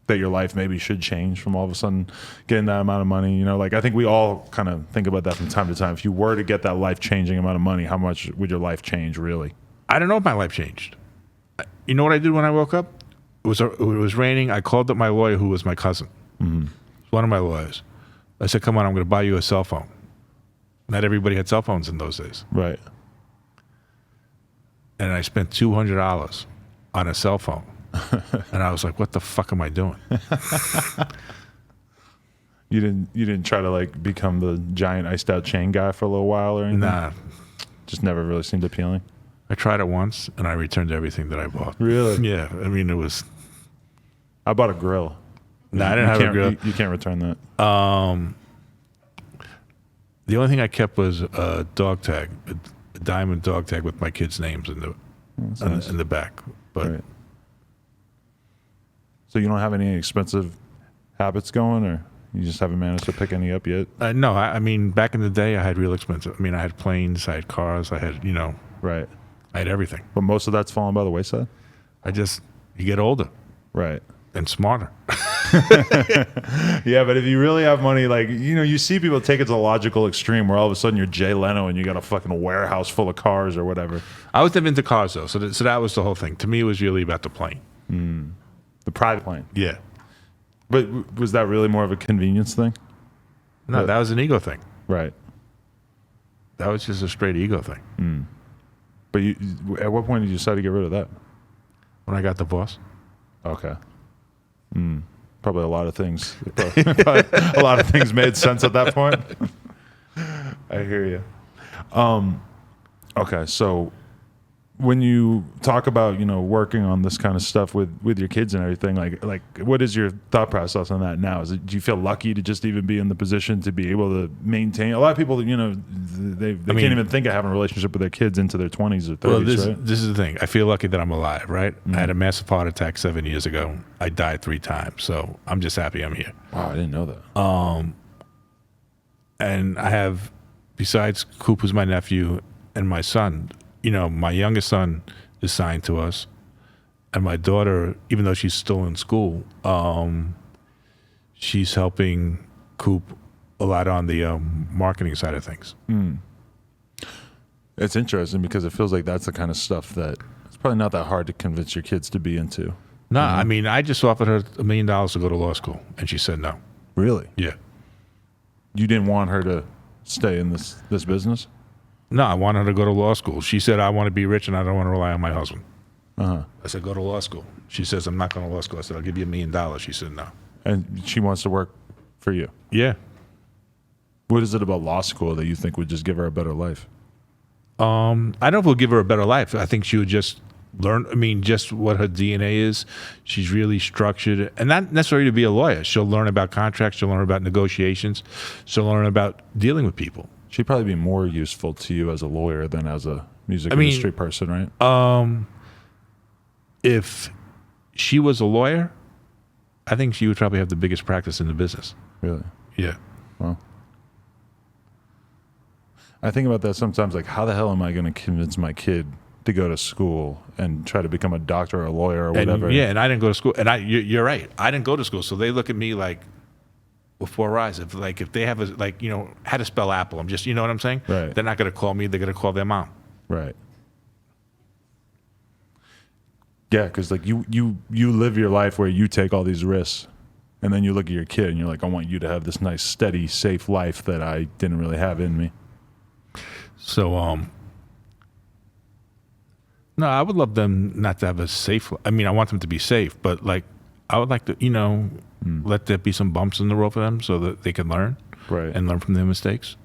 [SPEAKER 1] that your life maybe should change from all of a sudden getting that amount of money? Like I think we all kind of think about that from time to time. If you were to get that life-changing amount of money, how much would your life change really?
[SPEAKER 2] I don't know if my life changed. You know what I did when I woke up? It was raining. I called up my lawyer, who was my cousin. One of my lawyers. I said, come on, I'm going to buy you a cell phone. Not everybody had cell phones in those days.
[SPEAKER 1] Right.
[SPEAKER 2] And I spent $200 on a cell phone. And I was like, what the fuck am I doing?
[SPEAKER 1] You didn't try to like become the giant iced out chain guy for a little while or anything?
[SPEAKER 2] Nah.
[SPEAKER 1] Just never really seemed appealing?
[SPEAKER 2] I tried it once, and I returned everything that I bought.
[SPEAKER 1] Really?
[SPEAKER 2] Yeah. I mean, it was...
[SPEAKER 1] I bought a grill.
[SPEAKER 2] Nah, I didn't have a grill.
[SPEAKER 1] You can't return that.
[SPEAKER 2] The only thing I kept was a dog tag, a diamond dog tag with my kids' names in the back. But
[SPEAKER 1] Right. So you don't have any expensive habits going, or you just haven't managed to pick any up yet?
[SPEAKER 2] no, I mean, back in the day, I had real expensive. I mean, I had planes, I had cars, I had,
[SPEAKER 1] Right.
[SPEAKER 2] I had everything.
[SPEAKER 1] But most of that's fallen by the wayside?
[SPEAKER 2] You get older
[SPEAKER 1] Right.
[SPEAKER 2] and smarter.
[SPEAKER 1] Yeah, but if you really have money, like, you see people take it to the logical extreme where all of a sudden you're Jay Leno and you got a fucking warehouse full of cars or whatever.
[SPEAKER 2] I was never into cars, though, so that was the whole thing. To me, it was really about the plane.
[SPEAKER 1] The private plane.
[SPEAKER 2] Yeah.
[SPEAKER 1] But was that really more of a convenience thing?
[SPEAKER 2] No,
[SPEAKER 1] But-
[SPEAKER 2] that was an ego thing.
[SPEAKER 1] Right.
[SPEAKER 2] That was just a straight ego thing.
[SPEAKER 1] But at what point did you decide to get rid of that?
[SPEAKER 2] When I got divorced.
[SPEAKER 1] Okay. Probably a lot of things. Probably a lot of things made sense at that point. I hear you. Okay, so when you talk about working on this kind of stuff with your kids and everything, like what is your thought process on that now? Do you feel lucky to just even be in the position to be able to maintain? A lot of people, they can't even think of having a relationship with their kids into their 20s or 30s.
[SPEAKER 2] Well,
[SPEAKER 1] right?
[SPEAKER 2] this is the thing. I feel lucky that I'm alive, right? I had a massive heart attack 7 years ago. I died 3 times, so I'm just happy I'm here.
[SPEAKER 1] Wow, I didn't know that.
[SPEAKER 2] And I have, besides Coop, who's my nephew, and my son, my youngest son is signed to us. And my daughter, even though she's still in school, she's helping Coop a lot on the marketing side of things.
[SPEAKER 1] It's interesting because it feels like that's the kind of stuff that it's probably not that hard to convince your kids to be into.
[SPEAKER 2] No, I mean, I just offered her $1 million to go to law school, and she said no.
[SPEAKER 1] Really?
[SPEAKER 2] Yeah.
[SPEAKER 1] You didn't want her to stay in this business?
[SPEAKER 2] No, I want her to go to law school. She said, I want to be rich and I don't want to rely on my husband.
[SPEAKER 1] Uh-huh.
[SPEAKER 2] I said, go to law school. She says, I'm not going to law school. I said, I'll give you $1 million. She said, no.
[SPEAKER 1] And she wants to work for you.
[SPEAKER 2] Yeah.
[SPEAKER 1] What is it about law school that you think would just give her a better life?
[SPEAKER 2] I don't know if we'll give her a better life. I think she would just learn, just what her DNA is. She's really structured, and not necessarily to be a lawyer. She'll learn about contracts. She'll learn about negotiations. She'll learn about dealing with people.
[SPEAKER 1] She'd probably be more useful to you as a lawyer than as a music industry person, right?
[SPEAKER 2] If she was a lawyer, I think she would probably have the biggest practice in the business.
[SPEAKER 1] Really?
[SPEAKER 2] Yeah.
[SPEAKER 1] Well, I think about that sometimes, like, how the hell am I going to convince my kid to go to school and try to become a doctor or a lawyer or whatever?
[SPEAKER 2] And I didn't go to school. And you're right. I didn't go to school. So they look at me like with 4 eyes. If they have how to spell apple. I'm just, you know what I'm saying?
[SPEAKER 1] Right.
[SPEAKER 2] They're not going to call me. They're going to call their mom.
[SPEAKER 1] Right. Yeah, because like you live your life where you take all these risks, and then you look at your kid and you're like, I want you to have this nice, steady, safe life that I didn't really have in me.
[SPEAKER 2] So, no, I would love them not to have a safe. I want them to be safe, but like, I would like to, let there be some bumps in the road for them so that they can learn,
[SPEAKER 1] Right.
[SPEAKER 2] and learn from their mistakes.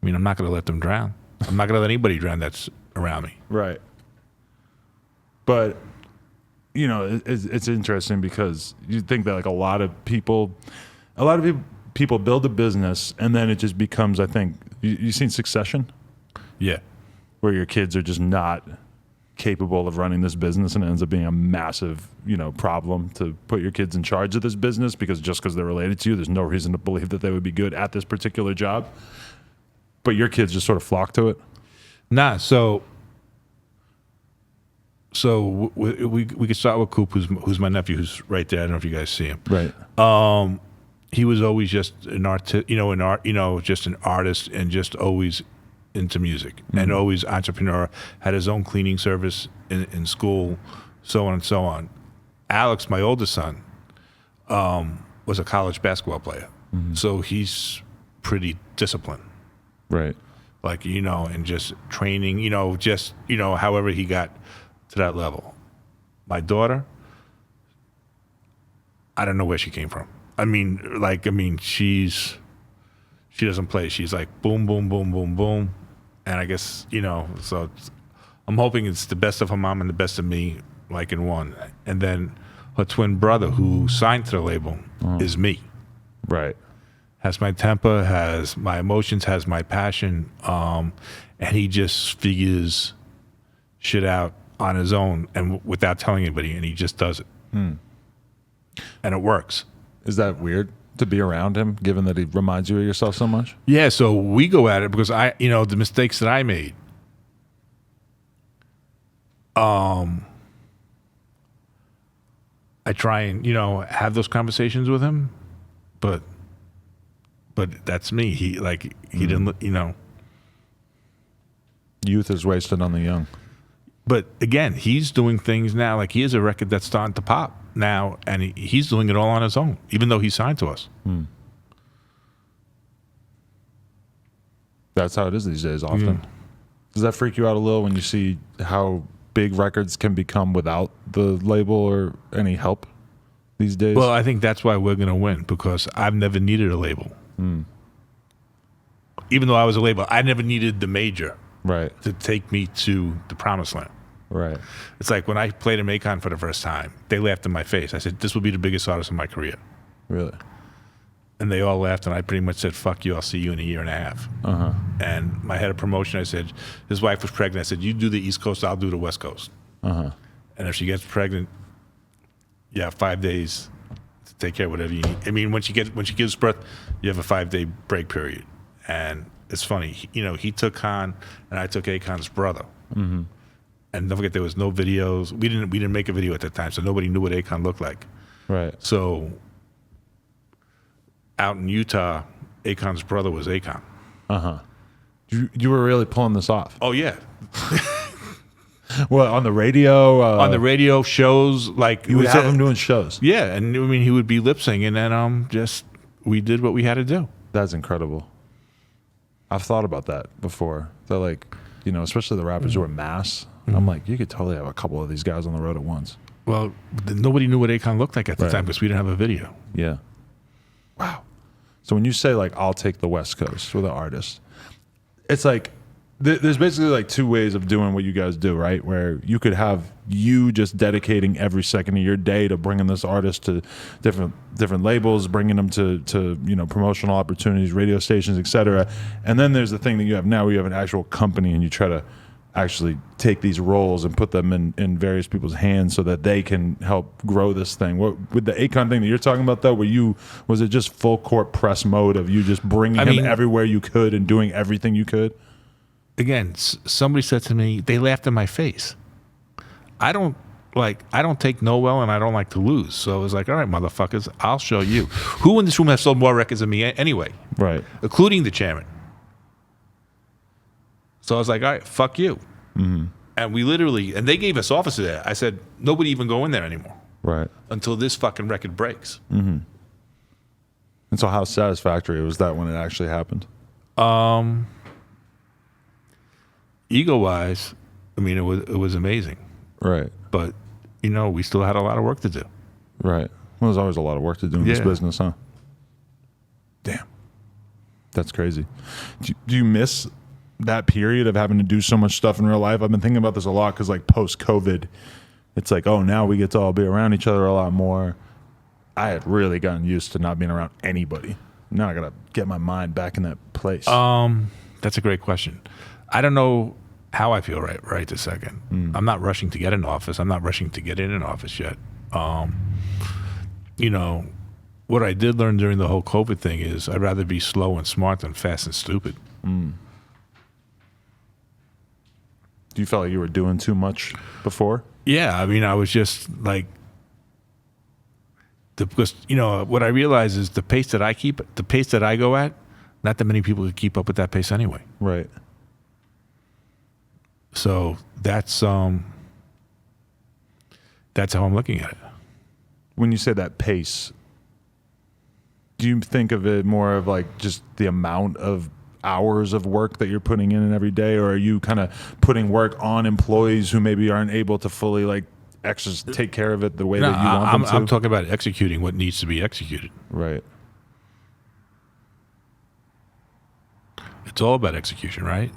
[SPEAKER 2] I'm not going to let them drown. I'm not going to let anybody drown that's around me.
[SPEAKER 1] Right. But, it's interesting because you think that like a lot of people build a business and then it just becomes, I think, you seen Succession?
[SPEAKER 2] Yeah.
[SPEAKER 1] Where your kids are just not capable of running this business and it ends up being a massive, problem to put your kids in charge of this business because they're related to you, there's no reason to believe that they would be good at this particular job. But your kids just sort of flock to it?
[SPEAKER 2] Nah, so we could start with Coop, who's my nephew, who's right there. I don't know if you guys see him.
[SPEAKER 1] Right.
[SPEAKER 2] He was always just an just an artist, and just always into music, and always entrepreneur. Had his own cleaning service in school, so on and so on. Alex, my oldest son, was a college basketball player, so he's pretty disciplined.
[SPEAKER 1] Right.
[SPEAKER 2] Like, and just training, however he got to that level. My daughter, I don't know where she came from. She doesn't play. She's like boom, boom, boom, boom, boom. And I guess, so I'm hoping it's the best of her mom and the best of me, like in one. And then her twin brother, who signed to the label, is me.
[SPEAKER 1] Right.
[SPEAKER 2] Has my temper, has my emotions, has my passion, and he just figures shit out on his own and without telling anybody, and he just does it. And it works.
[SPEAKER 1] Is that weird to be around him, given that he reminds you of yourself so much?
[SPEAKER 2] Yeah, so we go at it because the mistakes that I made, I try and, have those conversations with him, but that's me. He didn't,
[SPEAKER 1] Youth is wasted on the young.
[SPEAKER 2] But again, he's doing things now. Like, he has a record that's starting to pop now, and he's doing it all on his own, even though he signed to us.
[SPEAKER 1] That's how it is these days often. Does that freak you out a little when you see how big records can become without the label or any help these days?
[SPEAKER 2] Well, I think that's why we're going to win, because I've never needed a label. Even though I was a label, I never needed the major
[SPEAKER 1] Right.
[SPEAKER 2] to take me to the promised land.
[SPEAKER 1] Right.
[SPEAKER 2] It's like when I played in Akon for the first time, they laughed in my face. I said, this will be the biggest artist of my career.
[SPEAKER 1] Really?
[SPEAKER 2] And they all laughed, and I pretty much said, fuck you, I'll see you in a year and a half. And my head of promotion, I said, his wife was pregnant. I said, you do the East Coast, I'll do the West Coast. And if she gets pregnant, you have 5 days to take care of whatever you need. I mean, when she gives birth, you have a 5-day break period. And it's funny, he took Khan, and I took Akon's brother. And don't forget, there was no videos. We didn't make a video at that time, so nobody knew what Akon looked like.
[SPEAKER 1] Right.
[SPEAKER 2] So out in Utah, Akon's brother was Akon.
[SPEAKER 1] You were really pulling this off.
[SPEAKER 2] Oh yeah,
[SPEAKER 1] Well, on the radio?
[SPEAKER 2] on the radio shows, like
[SPEAKER 1] You would have him doing shows.
[SPEAKER 2] Yeah, and I mean he would be lip singing, and just we did what we had to do.
[SPEAKER 1] That's incredible. I've thought about that before. That, like, especially the rappers who are mass. I'm like, you could totally have a couple of these guys on the road at once.
[SPEAKER 2] Well, nobody knew what Akon looked like at the time because we didn't have a video.
[SPEAKER 1] Yeah. Wow. So when you say, like, I'll take the West Coast with an artist, it's like there's basically like two ways of doing what you guys do, right? Where you could have you just dedicating every second of your day to bringing this artist to different labels, bringing them to promotional opportunities, radio stations, etc. And then there's the thing that you have now where you have an actual company and you try to actually take these roles and put them in various people's hands so that they can help grow this thing. What with the Akon thing that you're talking about, though, was it just full court press mode of you just bringing him everywhere you could and doing everything you could?
[SPEAKER 2] Again, somebody said to me, they laughed in my face. I don't take no well, and I don't like to lose. So I was like, all right, motherfuckers, I'll show you. Who in this room has sold more records than me anyway?
[SPEAKER 1] Right.
[SPEAKER 2] Including the chairman. So I was like, all right, fuck you. And we literally, and they gave us offices there. I said, nobody even go in there anymore.
[SPEAKER 1] Right.
[SPEAKER 2] Until this fucking record breaks.
[SPEAKER 1] And so how satisfactory was that when it actually happened?
[SPEAKER 2] Ego-wise, I mean, it was amazing.
[SPEAKER 1] Right.
[SPEAKER 2] But, we still had a lot of work to do.
[SPEAKER 1] Right. Well, there's always a lot of work to do in this business, huh? Damn. That's crazy. Do you miss that period of having to do so much stuff in real life? I've been thinking about this a lot because, like, post-COVID, it's like, oh, now we get to all be around each other a lot more. I had really gotten used to not being around anybody. Now I got to get my mind back in that place.
[SPEAKER 2] That's a great question. I don't know how I feel right this second. I'm not rushing to get in office. I'm not rushing to get in an office yet. What I did learn during the whole COVID thing is I'd rather be slow and smart than fast and stupid.
[SPEAKER 1] Do you feel like you were doing too much before?
[SPEAKER 2] Yeah, I mean, I was just like, because what I realize is the pace that I go at, not that many people could keep up with that pace anyway.
[SPEAKER 1] Right.
[SPEAKER 2] So that's how I'm looking at it.
[SPEAKER 1] When you say that pace, do you think of it more of like just the amount of hours of work that you're putting in every day, or are you kind of putting work on employees who maybe aren't able to fully like take care of it the way that you want them to?
[SPEAKER 2] I'm talking about executing what needs to be executed.
[SPEAKER 1] Right.
[SPEAKER 2] It's all about execution, right?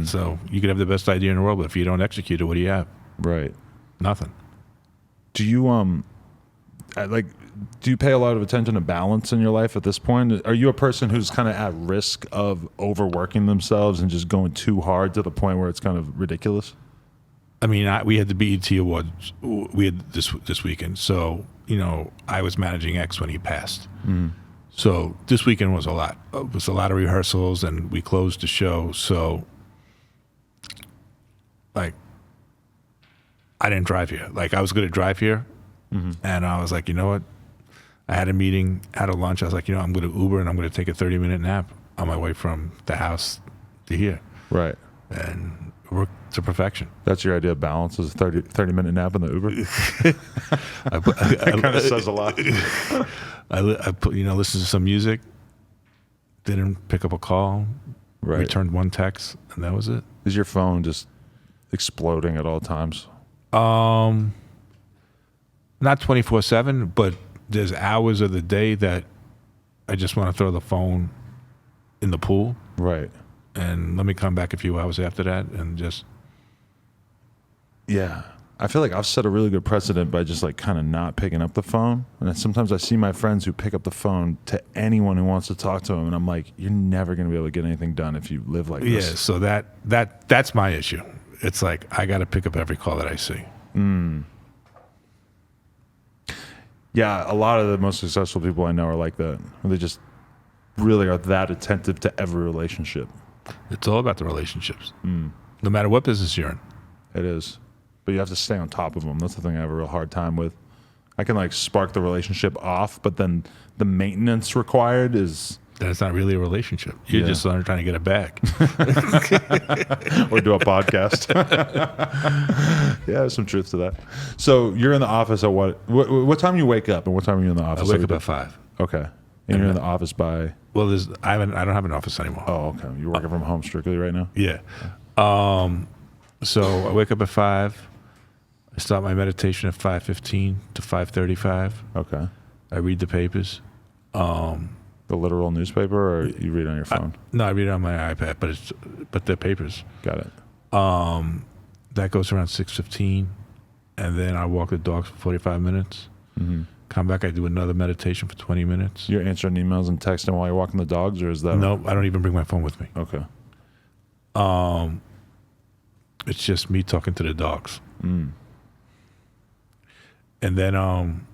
[SPEAKER 2] So you could have the best idea in the world, but if you don't execute it, what do you have?
[SPEAKER 1] Right.
[SPEAKER 2] Nothing.
[SPEAKER 1] Do you do you pay a lot of attention to balance in your life at this point? Are you a person who's kind of at risk of overworking themselves and just going too hard to the point where it's kind of ridiculous?
[SPEAKER 2] I mean, we had the BET Awards. We had this weekend. So, I was managing X when he passed. So this weekend was a lot. It was a lot of rehearsals, and we closed the show. So, like, I didn't drive here. Like, I was going to drive here, and I was like, you know what? I had a meeting, had a lunch. I was like, I'm going to Uber, and I'm going to take a 30-minute nap on my way from the house to here.
[SPEAKER 1] Right.
[SPEAKER 2] And it worked to perfection.
[SPEAKER 1] That's your idea of balance, is a 30-minute nap in the Uber? That kind of says a lot.
[SPEAKER 2] I listen to some music, didn't pick up a call,
[SPEAKER 1] Right.
[SPEAKER 2] returned one text, and that was it.
[SPEAKER 1] Is your phone just exploding at all times?
[SPEAKER 2] Not 24/7, but there's hours of the day that I just want to throw the phone in the pool
[SPEAKER 1] Right.
[SPEAKER 2] and let me come back a few hours after that and just.
[SPEAKER 1] Yeah. I feel like I've set a really good precedent by just like kind of not picking up the phone. And then sometimes I see my friends who pick up the phone to anyone who wants to talk to them, and I'm like, you're never going to be able to get anything done if you live like
[SPEAKER 2] Yeah,
[SPEAKER 1] this.
[SPEAKER 2] so that's my issue. It's like I got to pick up every call that I see.
[SPEAKER 1] Yeah, a lot of the most successful people I know are like that. They just really are that attentive to every relationship.
[SPEAKER 2] It's all about the relationships, no matter what business you're in.
[SPEAKER 1] It is. But you have to stay on top of them. That's the thing I have a real hard time with. I can like spark the relationship off, but then the maintenance required is...
[SPEAKER 2] Then it's not really a relationship. You're just trying to get it back.
[SPEAKER 1] or do a podcast. Yeah, there's some truth to that. So you're in the office at what time do you wake up and what time are you in the
[SPEAKER 2] I
[SPEAKER 1] office?
[SPEAKER 2] wake up at 5.
[SPEAKER 1] Okay. And you're in the office by...
[SPEAKER 2] Well, I don't have an office anymore.
[SPEAKER 1] Oh, okay. You're working from home strictly right now?
[SPEAKER 2] Yeah. So I wake up at 5. I start my meditation at 5:15 to 5:35.
[SPEAKER 1] Okay.
[SPEAKER 2] I read the papers.
[SPEAKER 1] The literal newspaper, or you read on your phone?
[SPEAKER 2] No, I read it on my iPad, but they're papers.
[SPEAKER 1] Got it.
[SPEAKER 2] That goes around 6:15, and then I walk the dogs for 45 minutes.
[SPEAKER 1] Mm-hmm.
[SPEAKER 2] Come back, I do another meditation for 20 minutes.
[SPEAKER 1] You're answering emails and texting while you're walking the dogs, or is that...
[SPEAKER 2] No, I don't even bring my phone with me.
[SPEAKER 1] Okay.
[SPEAKER 2] It's just me talking to the dogs. And then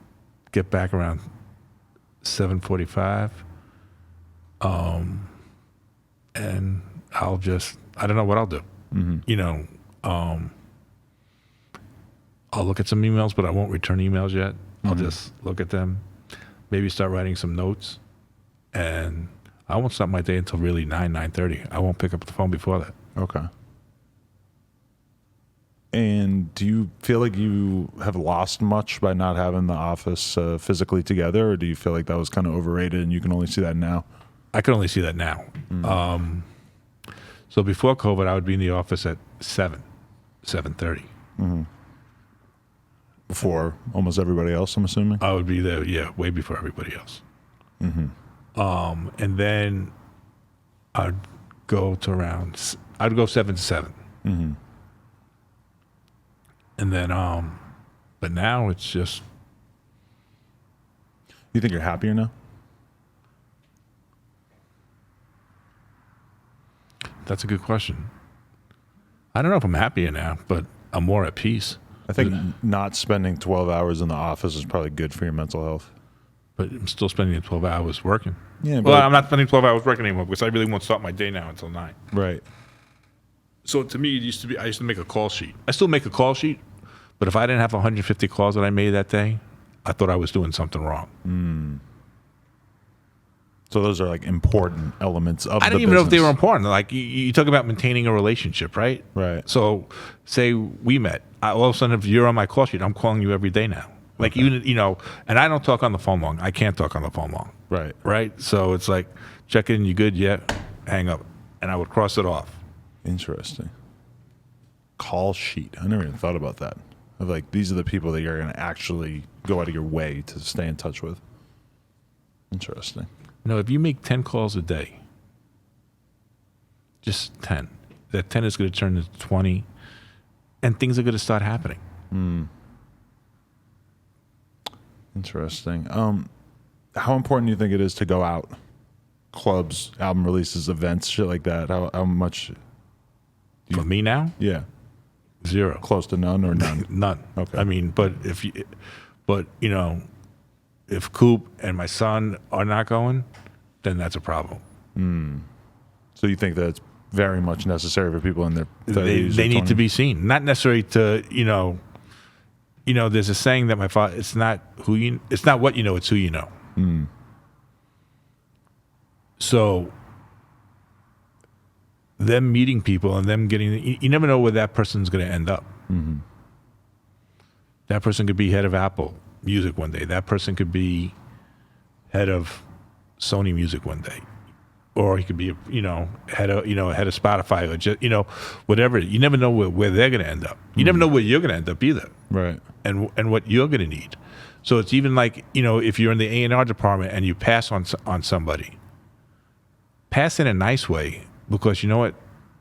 [SPEAKER 2] get back around 7:45. And I don't know what I'll do. I'll look at some emails, but I won't return emails yet. I'll just look at them, maybe start writing some notes, and I won't start my day until really 9:30. I won't pick up the phone before that.
[SPEAKER 1] Okay. And do you feel like you have lost much by not having the office physically together, or do you feel like that was kind of overrated and you can only see that now?
[SPEAKER 2] I can only see that now. So before COVID, I would be in the office at 7:30.
[SPEAKER 1] Before almost everybody else, I'm assuming?
[SPEAKER 2] I would be there, way before everybody else. And then I'd go 7 to 7. And then, but now it's just...
[SPEAKER 1] You think you're happier now?
[SPEAKER 2] That's a good question. I don't know if I'm happier now, but I'm more at peace.
[SPEAKER 1] I think not spending 12 hours in the office is probably good for your mental health.
[SPEAKER 2] But I'm still spending 12 hours working.
[SPEAKER 1] Yeah,
[SPEAKER 2] well, I'm not spending 12 hours working anymore because I really won't start my day now until 9.
[SPEAKER 1] Right.
[SPEAKER 2] So to me, I used to make a call sheet. I still make a call sheet, but if I didn't have 150 calls that I made that day, I thought I was doing something wrong.
[SPEAKER 1] So those are like important elements of the
[SPEAKER 2] I didn't even know if they
[SPEAKER 1] business.
[SPEAKER 2] were important. Like you talk about maintaining a relationship, right?
[SPEAKER 1] Right.
[SPEAKER 2] So say we met. All of a sudden, if you're on my call sheet, I'm calling you every day now. Like and I don't talk on the phone long. I can't talk on the phone long.
[SPEAKER 1] Right.
[SPEAKER 2] Right. So it's like, check in, you good? Yeah. Hang up, and I would cross it off.
[SPEAKER 1] Interesting. Call sheet. I never even thought about that. Of like, these are the people that you're going to actually go out of your way to stay in touch with. Interesting.
[SPEAKER 2] If you make 10 calls a day, just 10, that 10 is going to turn into 20, and things are going to start happening.
[SPEAKER 1] Interesting. How important do you think it is to go out? Clubs, album releases, events, shit like that. How much?
[SPEAKER 2] For me now?
[SPEAKER 1] Yeah.
[SPEAKER 2] 0.
[SPEAKER 1] Close to none or none?
[SPEAKER 2] None.
[SPEAKER 1] Okay.
[SPEAKER 2] I mean, but if Coop and my son are not going, then that's a problem.
[SPEAKER 1] So you think that it's very much necessary for people in their 30s?
[SPEAKER 2] They need to
[SPEAKER 1] 20s?
[SPEAKER 2] be seen. Not necessarily to, there's a saying that my father, it's not what you know, it's who you know. So them meeting people and them getting, you never know where that person's going to end up. That person could be head of Apple Music one day. That person could be head of Sony Music one day. or he could be, head of Spotify, or just, whatever. You never know where they're going to end up. You never know where you're going to end up either,
[SPEAKER 1] Right.
[SPEAKER 2] and what you're going to need. So it's even like, if you're in the A&R department and you pass on somebody, pass in a nice way, because you know what,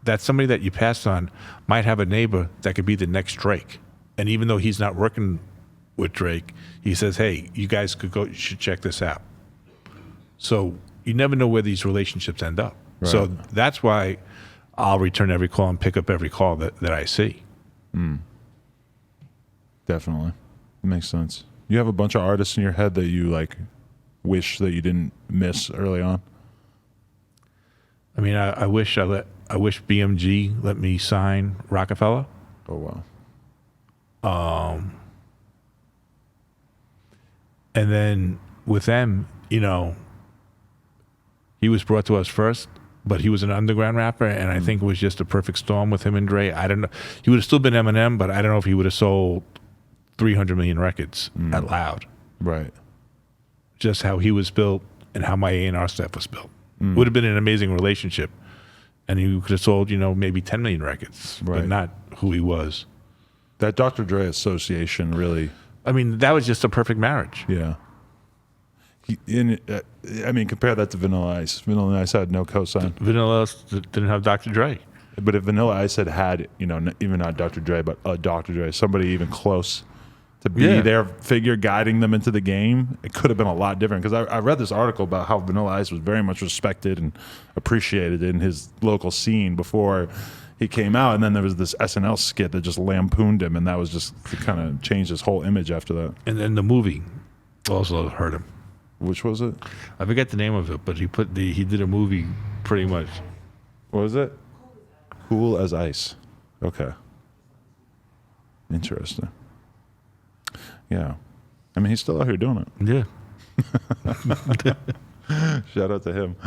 [SPEAKER 2] that somebody that you passed on might have a neighbor that could be the next Drake, and even though he's not working with Drake, he says, hey, you guys you should check this out. So you never know where these relationships end up.
[SPEAKER 1] Right.
[SPEAKER 2] So that's why I'll return every call and pick up every call that I see.
[SPEAKER 1] Definitely. Makes sense. You have a bunch of artists in your head that you like wish that you didn't miss early on?
[SPEAKER 2] I mean, I wish BMG let me sign Rockefeller.
[SPEAKER 1] Oh, wow.
[SPEAKER 2] And then with them, he was brought to us first, but he was an underground rapper, and I think it was just a perfect storm with him and Dre. I don't know. He would have still been Eminem, but I don't know if he would have sold 300 million records out loud.
[SPEAKER 1] Right.
[SPEAKER 2] Just how he was built and how my A&R stuff was built. Would have been an amazing relationship. And he could have sold, maybe 10 million records,
[SPEAKER 1] Right.
[SPEAKER 2] but not who he was.
[SPEAKER 1] That Dr. Dre association really,
[SPEAKER 2] I mean, that was just a perfect marriage.
[SPEAKER 1] yeah. Compare that to Vanilla Ice. Vanilla Ice had no cosign.
[SPEAKER 2] Vanilla didn't have Dr. Dre.
[SPEAKER 1] But if Vanilla Ice had, even not Dr. Dre, but a Dr. Dre, somebody even close to be
[SPEAKER 2] Yeah.
[SPEAKER 1] their figure guiding them into the game, it could have been a lot different. Because I read this article about how Vanilla Ice was very much respected and appreciated in his local scene before he came out. And then there was this SNL skit that just lampooned him, and that was just kind of changed his whole image after that.
[SPEAKER 2] And then the movie also hurt him.
[SPEAKER 1] Which was it?
[SPEAKER 2] I forget the name of it, but he did a movie pretty much.
[SPEAKER 1] What was it? Cool as Ice. Okay. Interesting. Yeah. I mean, he's still out here doing it.
[SPEAKER 2] Yeah.
[SPEAKER 1] Shout out to him.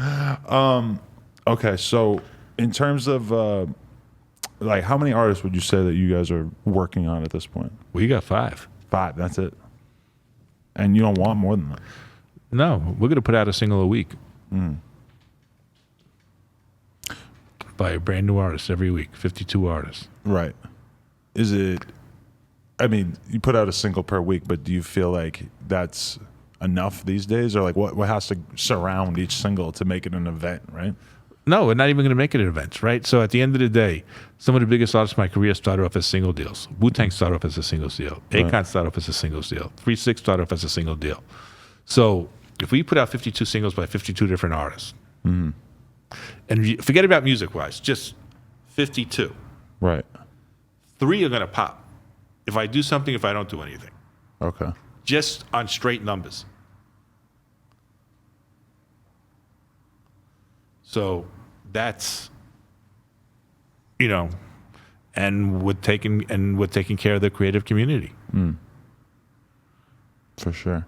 [SPEAKER 1] Okay, so in terms of how many artists would you say that you guys are working on at this point?
[SPEAKER 2] We got 5.
[SPEAKER 1] 5, that's it. And you don't want more than that.
[SPEAKER 2] No, we're going to put out a single a week. By a brand new artist every week, 52 artists.
[SPEAKER 1] Right. Is it, you put out a single per week, but do you feel like that's enough these days? Or like what has to surround each single to make it an event, right?
[SPEAKER 2] No, we're not even going to make it an event, right? So at the end of the day, some of the biggest artists in my career started off as single deals. Wu-Tang started off as a single deal. Akon started off as a single deal. 3 6 started off as a single deal. So if we put out 52 singles by 52 different artists, and forget about music-wise, just 52.
[SPEAKER 1] Right.
[SPEAKER 2] 3 are going to pop. If I do something, if I don't do anything.
[SPEAKER 1] Okay.
[SPEAKER 2] Just on straight numbers. So that's, and we're taking care of the creative community.
[SPEAKER 1] For sure.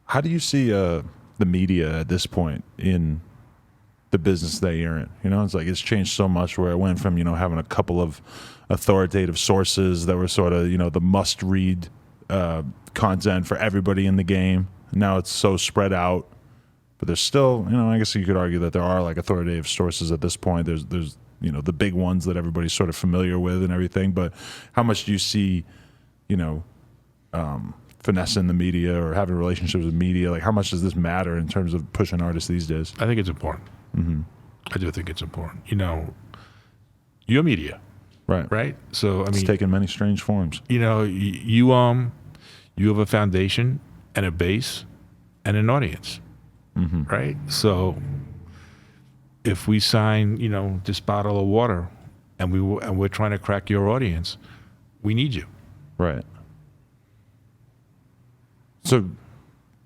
[SPEAKER 1] How do you see the media at this point in the business that you're in? It's like it's changed so much where it went from, having a couple of authoritative sources that were sort of, the must-read content for everybody in the game. Now it's so spread out. But there's still, I guess you could argue that there are like authoritative sources at this point. There's the big ones that everybody's sort of familiar with and everything. But how much do you see, finessing the media or having relationships with media? Like, how much does this matter in terms of pushing artists these days?
[SPEAKER 2] I think it's important. I do think it's important. You're media,
[SPEAKER 1] Right.
[SPEAKER 2] right? So
[SPEAKER 1] It's taken many strange forms.
[SPEAKER 2] you have a foundation and a base and an audience, right? So if we sign, this bottle of water, and we're trying to crack your audience, we need you.
[SPEAKER 1] Right. So,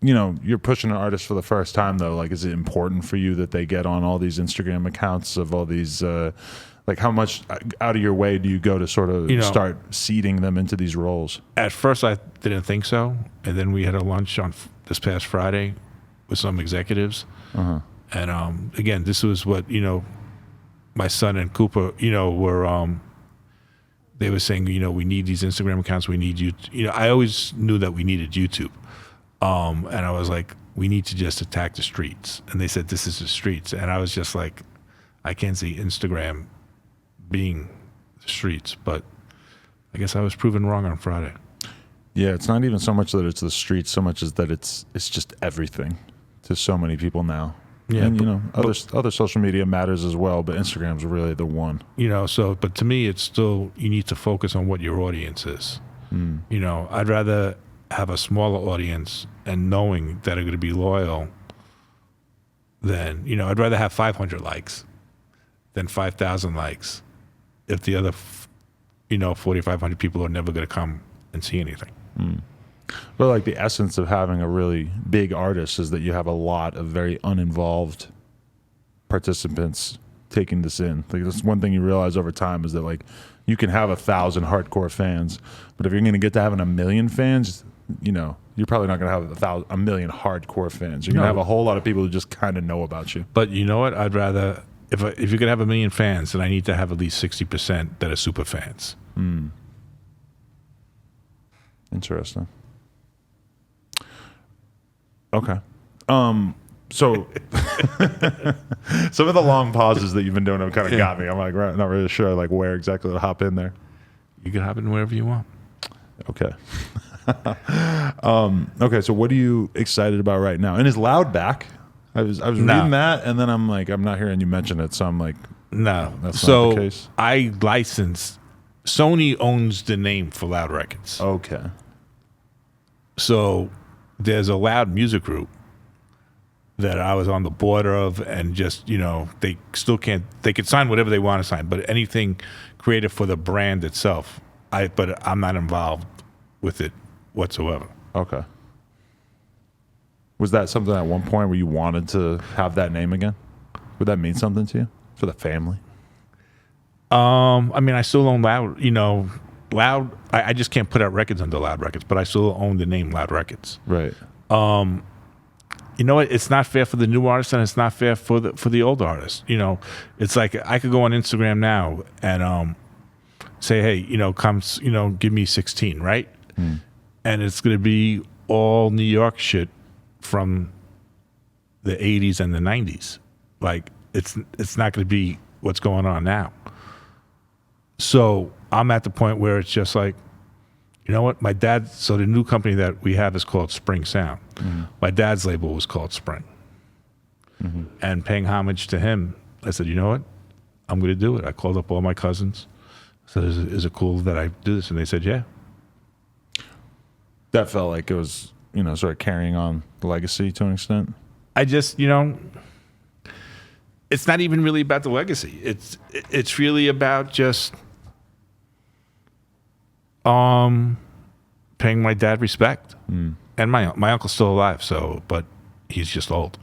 [SPEAKER 1] you're pushing an artist for the first time, though. Like, is it important for you that they get on all these Instagram accounts of all these, how much out of your way do you go to sort of start seeding them into these roles?
[SPEAKER 2] At first, I didn't think so. And then we had a lunch on this past Friday with some executives. And again, this was what, my son and Cooper, were, they were saying, we need these Instagram accounts. We need you. I always knew that we needed YouTube. And I was like, we need to just attack the streets. And they said, this is the streets. And I was just like, I can't see Instagram being the streets, but I guess I was proven wrong on Friday.
[SPEAKER 1] Yeah, it's not even so much that it's the streets, so much as that it's just everything to so many people now.
[SPEAKER 2] Yeah,
[SPEAKER 1] and other social media matters as well, but Instagram's really the one.
[SPEAKER 2] But to me, it's still, you need to focus on what your audience is. I'd rather have a smaller audience and knowing that are going to be loyal than, I'd rather have 500 likes than 5,000 likes if the other, 4,500 people are never going to come and see anything.
[SPEAKER 1] But like the essence of having a really big artist is that you have a lot of very uninvolved participants taking this in. Like that's one thing you realize over time is that like you can have 1,000 hardcore fans, but if you're going to get to having 1 million fans, you're probably not going to have 1 million hardcore fans. You're going to have a whole lot of people who just kind of know about you.
[SPEAKER 2] But you know what? I'd rather, if you're going to have 1 million fans, then I need to have at least 60% that are super fans.
[SPEAKER 1] Interesting. Okay. So some of the long pauses that you've been doing have kind of got me. I'm like not really sure like where exactly to hop in there.
[SPEAKER 2] You can hop in wherever you want.
[SPEAKER 1] Okay. Okay, so what are you excited about right now? And is Loud back? I was reading that, and then I'm like, I'm not hearing you mention it, so I'm like,
[SPEAKER 2] no,
[SPEAKER 1] that's not the case.
[SPEAKER 2] I licensed. Sony owns the name for Loud Records.
[SPEAKER 1] Okay.
[SPEAKER 2] So there's a Loud music group that I was on the border of, and just they still can't. They can sign whatever they want to sign, but anything creative for the brand itself, but I'm not involved with it whatsoever.
[SPEAKER 1] Okay. Was that something at one point where you wanted to have that name again? Would that mean something to you for the family?
[SPEAKER 2] I still own Loud. Loud. I just can't put out records under Loud Records, but I still own the name Loud Records.
[SPEAKER 1] Right.
[SPEAKER 2] You know what? It's not fair for the new artists, and it's not fair for the old artists. It's like I could go on Instagram now and say, hey, come, give me 16, right? And it's going to be all New York shit from the 80s and the 90s. Like it's not going to be what's going on now. So I'm at the point where it's just like, you know what? So the new company that we have is called Spring Sound. My dad's label was called Spring. And paying homage to him, I said, you know what? I'm going to do it. I called up all my cousins. I said, is it cool that I do this? And they said, yeah.
[SPEAKER 1] That felt like it was, sort of carrying on the legacy to an extent.
[SPEAKER 2] I just, it's not even really about the legacy. It's really about just paying my dad respect. And my uncle's still alive, but he's just old.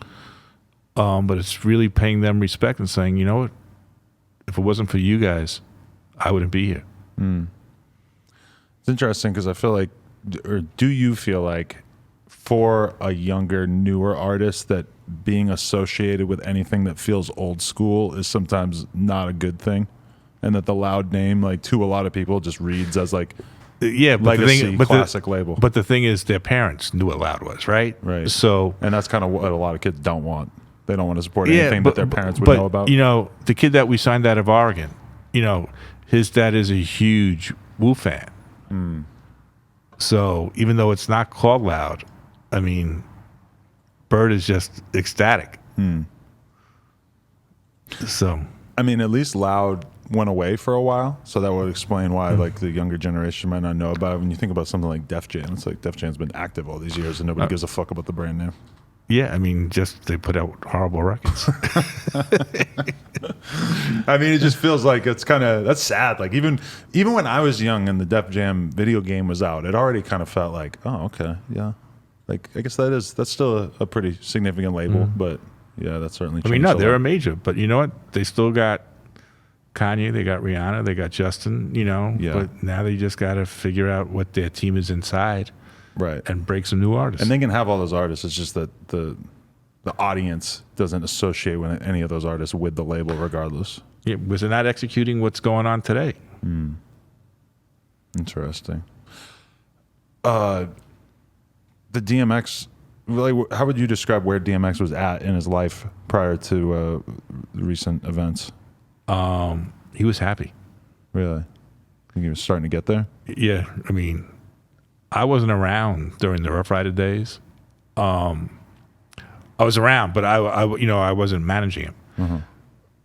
[SPEAKER 2] But it's really paying them respect and saying, you know what? If it wasn't for you guys, I wouldn't be here.
[SPEAKER 1] It's interesting because I feel like, or do you feel like for a younger, newer artist that being associated with anything that feels old school is sometimes not a good thing? And that the Loud name, like to a lot of people, just reads as like legacy, classic label.
[SPEAKER 2] But the thing is, their parents knew what Loud was, right?
[SPEAKER 1] Right.
[SPEAKER 2] So,
[SPEAKER 1] and that's kind of what a lot of kids don't want. They don't want to support anything that their parents would know about.
[SPEAKER 2] The kid that we signed out of Oregon, his dad is a huge Wu fan. So even though it's not called Loud, Bird is just ecstatic. So,
[SPEAKER 1] at least Loud went away for a while, so that would explain why like the younger generation might not know about it. When you think about something like Def Jam, it's like Def Jam's been active all these years and nobody gives a fuck about the brand name.
[SPEAKER 2] Yeah, just they put out horrible records.
[SPEAKER 1] It just feels like that's sad. Like even when I was young and the Def Jam video game was out, it already kind of felt like, oh, okay, yeah. Like I guess that's still a pretty significant label, but yeah, that's certainly changed.
[SPEAKER 2] No, they're a major, but you know what? They still got Kanye, they got Rihanna, they got Justin, but now they just got to figure out what their team is inside. Right. And break some new artists.
[SPEAKER 1] And they can have all those artists. It's just that the audience doesn't associate with any of those artists with the label regardless.
[SPEAKER 2] Yeah, because they're not executing what's going on today.
[SPEAKER 1] Interesting. The DMX like, how would you describe where DMX was at in his life prior to recent events?
[SPEAKER 2] He was happy.
[SPEAKER 1] Really? Think he was starting to get there?
[SPEAKER 2] Yeah, I mean, I wasn't around during the Rough Rider days. I was around, but I wasn't managing him.
[SPEAKER 1] Uh-huh.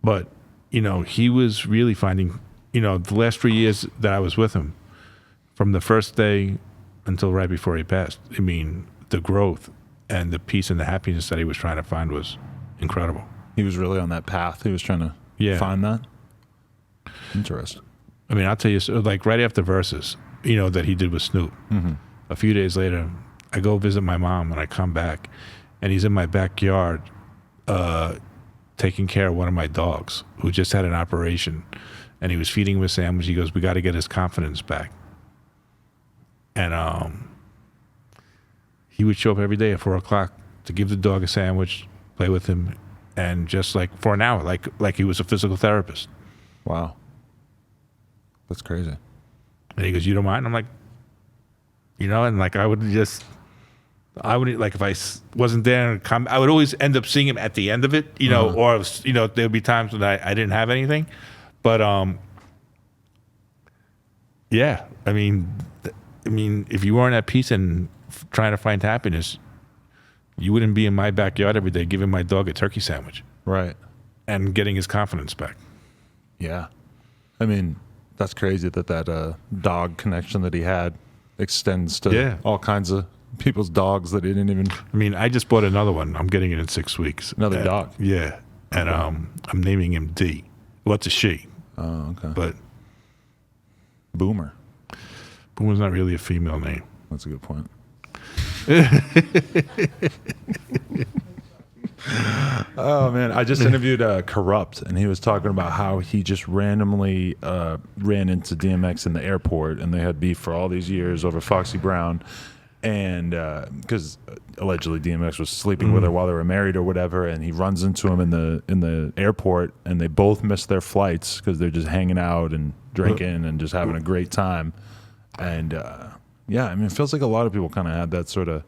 [SPEAKER 2] But he was really finding, the last 3 years that I was with him, from the first day until right before he passed. I mean, the growth and the peace and the happiness that he was trying to find was incredible.
[SPEAKER 1] He was really on that path. He was trying to find that. Interesting.
[SPEAKER 2] I mean, I'll tell you, so, like right after Versus, that he did with Snoop.
[SPEAKER 1] Mm-hmm.
[SPEAKER 2] A few days later, I go visit my mom and I come back, and he's in my backyard taking care of one of my dogs who just had an operation, and he was feeding him a sandwich. He goes, "We got to get his confidence back." And he would show up every day at 4:00 to give the dog a sandwich, play with him, and just like for an hour, like he was a physical therapist.
[SPEAKER 1] Wow. That's crazy.
[SPEAKER 2] And he goes, "You don't mind?" I'm like, and like I would like if I wasn't there and come, I would always end up seeing him at the end of it, or there'd be times when I didn't have anything, but yeah, I mean, if you weren't at peace and trying to find happiness, you wouldn't be in my backyard every day giving my dog a turkey sandwich,
[SPEAKER 1] right,
[SPEAKER 2] and getting his confidence back.
[SPEAKER 1] Yeah, I mean, that's crazy that dog connection that he had extends to all kinds of people's dogs that he didn't even.
[SPEAKER 2] I mean, I just bought another one. I'm getting it in 6 weeks.
[SPEAKER 1] Another dog.
[SPEAKER 2] Yeah, and I'm naming him D. Well, it's a she.
[SPEAKER 1] Oh, okay.
[SPEAKER 2] But
[SPEAKER 1] Boomer.
[SPEAKER 2] Boomer's not really a female name.
[SPEAKER 1] That's a good point. Oh man, I just interviewed Corrupt, and he was talking about how he just randomly ran into DMX in the airport, and they had beef for all these years over Foxy Brown, and because allegedly DMX was sleeping with her while they were married or whatever, and he runs into him in the airport, and they both miss their flights because they're just hanging out and drinking and just having a great time, and yeah, I mean, it feels like a lot of people kind of had that sort of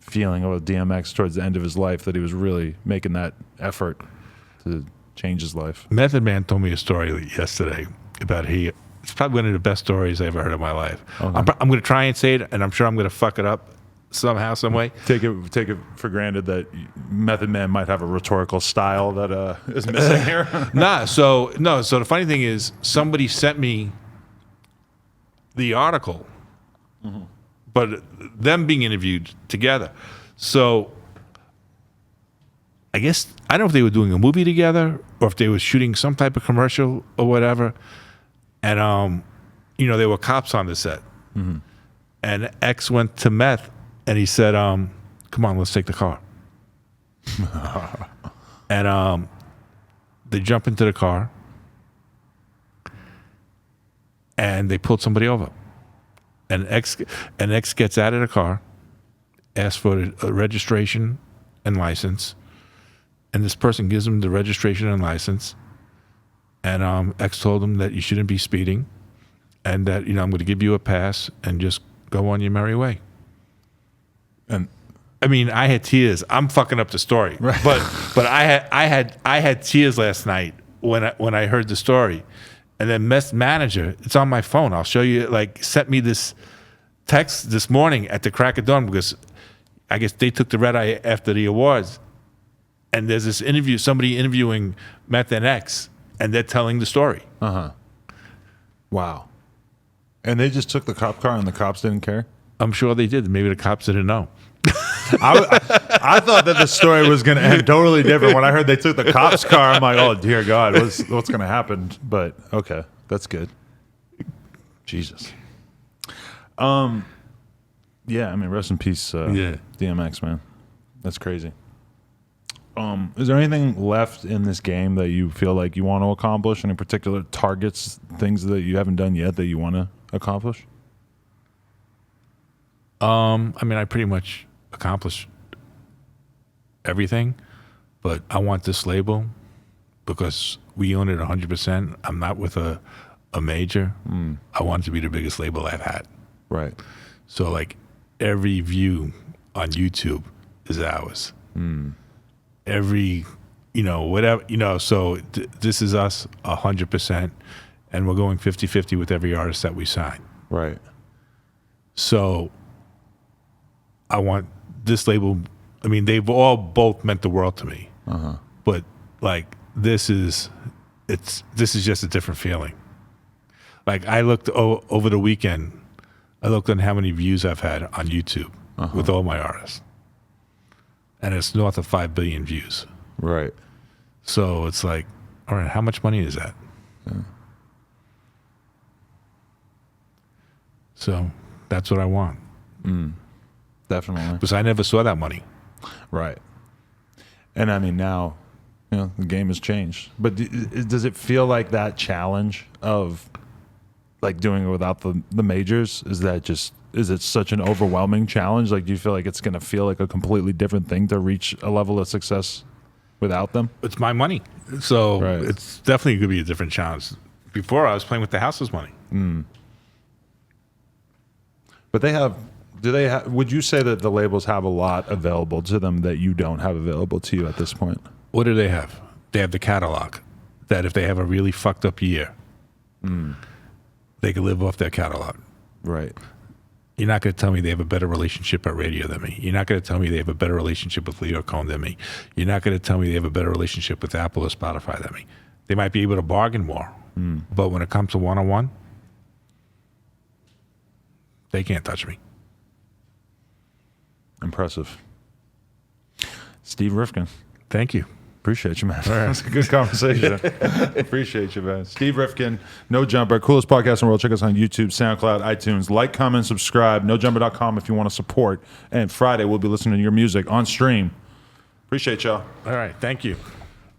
[SPEAKER 1] feeling about DMX towards the end of his life, that he was really making that effort to change his life.
[SPEAKER 2] Method Man told me a story yesterday about it's probably one of the best stories I ever heard in my life. Okay. I'm going to try and say it, and I'm sure I'm going to fuck it up somehow, some way.
[SPEAKER 1] Take it for granted that Method Man might have a rhetorical style that is missing here.
[SPEAKER 2] So the funny thing is, somebody sent me the article, but them being interviewed together. So I guess, I don't know if they were doing a movie together or if they were shooting some type of commercial or whatever. And, there were cops on the set. Mm-hmm. And X went to Meth and he said, come on, let's take the car. And they jump into the car and they pulled somebody over. And X gets out of the car, asks for a registration and license, and this person gives him the registration and license. And X told him that you shouldn't be speeding, and that I'm going to give you a pass and just go on your merry way. And I mean, I had tears. I'm fucking up the story, right. but I had tears last night when I heard the story. And then Mess Manager, it's on my phone. I'll show you. Like, sent me this text this morning at the crack of dawn because I guess they took the red eye after the awards. And there's this interview, somebody interviewing Meth and X, and they're telling the story.
[SPEAKER 1] Wow. And they just took the cop car, and the cops didn't care.
[SPEAKER 2] I'm sure they did. Maybe the cops didn't know.
[SPEAKER 1] I thought that the story was going to end totally different. When I heard they took the cop's car, I'm like, oh, dear God, what's going to happen? But, okay, that's good. Jesus. Yeah, I mean, rest in peace, DMX, man. That's crazy. Is there anything left in this game that you feel like you want to accomplish? Any particular targets, things that you haven't done yet that you want to accomplish?
[SPEAKER 2] I mean, I pretty much accomplished everything, but I want this label because we own it 100%. I'm not with a major. I want it to be the biggest label I've had.
[SPEAKER 1] Right.
[SPEAKER 2] So like every view on YouTube is ours. Every, whatever, so this is us 100%, and we're going 50-50 with every artist that we sign.
[SPEAKER 1] Right.
[SPEAKER 2] So I want this label. I mean, they've all both meant the world to me, but like this is just a different feeling. Like I looked over the weekend, I looked on how many views I've had on YouTube with all my artists, and it's north of 5 billion views.
[SPEAKER 1] Right.
[SPEAKER 2] So it's like, all right, how much money is that?
[SPEAKER 1] Yeah.
[SPEAKER 2] So that's what I want.
[SPEAKER 1] Definitely.
[SPEAKER 2] Because I never saw that money.
[SPEAKER 1] Right. And I mean, now, the game has changed. But does it feel like that challenge of like doing it without the majors? Is it such an overwhelming challenge? Like, do you feel like it's going to feel like a completely different thing to reach a level of success without them?
[SPEAKER 2] It's my money. So
[SPEAKER 1] Right.
[SPEAKER 2] it's definitely going to be a different challenge. Before I was playing with the house's money.
[SPEAKER 1] But would you say that the labels have a lot available to them that you don't have available to you at this point?
[SPEAKER 2] What do they have? They have the catalog that if they have a really fucked up year, they can live off their catalog.
[SPEAKER 1] Right.
[SPEAKER 2] You're not going to tell me they have a better relationship at radio than me. You're not going to tell me they have a better relationship with Leo Cohn than me. You're not going to tell me they have a better relationship with Apple or Spotify than me. They might be able to bargain more, but when it comes to one-on-one, they can't touch me.
[SPEAKER 1] Impressive. Steve Rifkind.
[SPEAKER 2] Thank you.
[SPEAKER 1] Appreciate you, man. That's a good conversation. Appreciate you, man. Steve Rifkind, No Jumper, coolest podcast in the world. Check us on YouTube, SoundCloud, iTunes. Like, comment, subscribe. NoJumper.com if you want to support. And Friday, we'll be listening to your music on stream. Appreciate y'all.
[SPEAKER 2] All right. Thank you.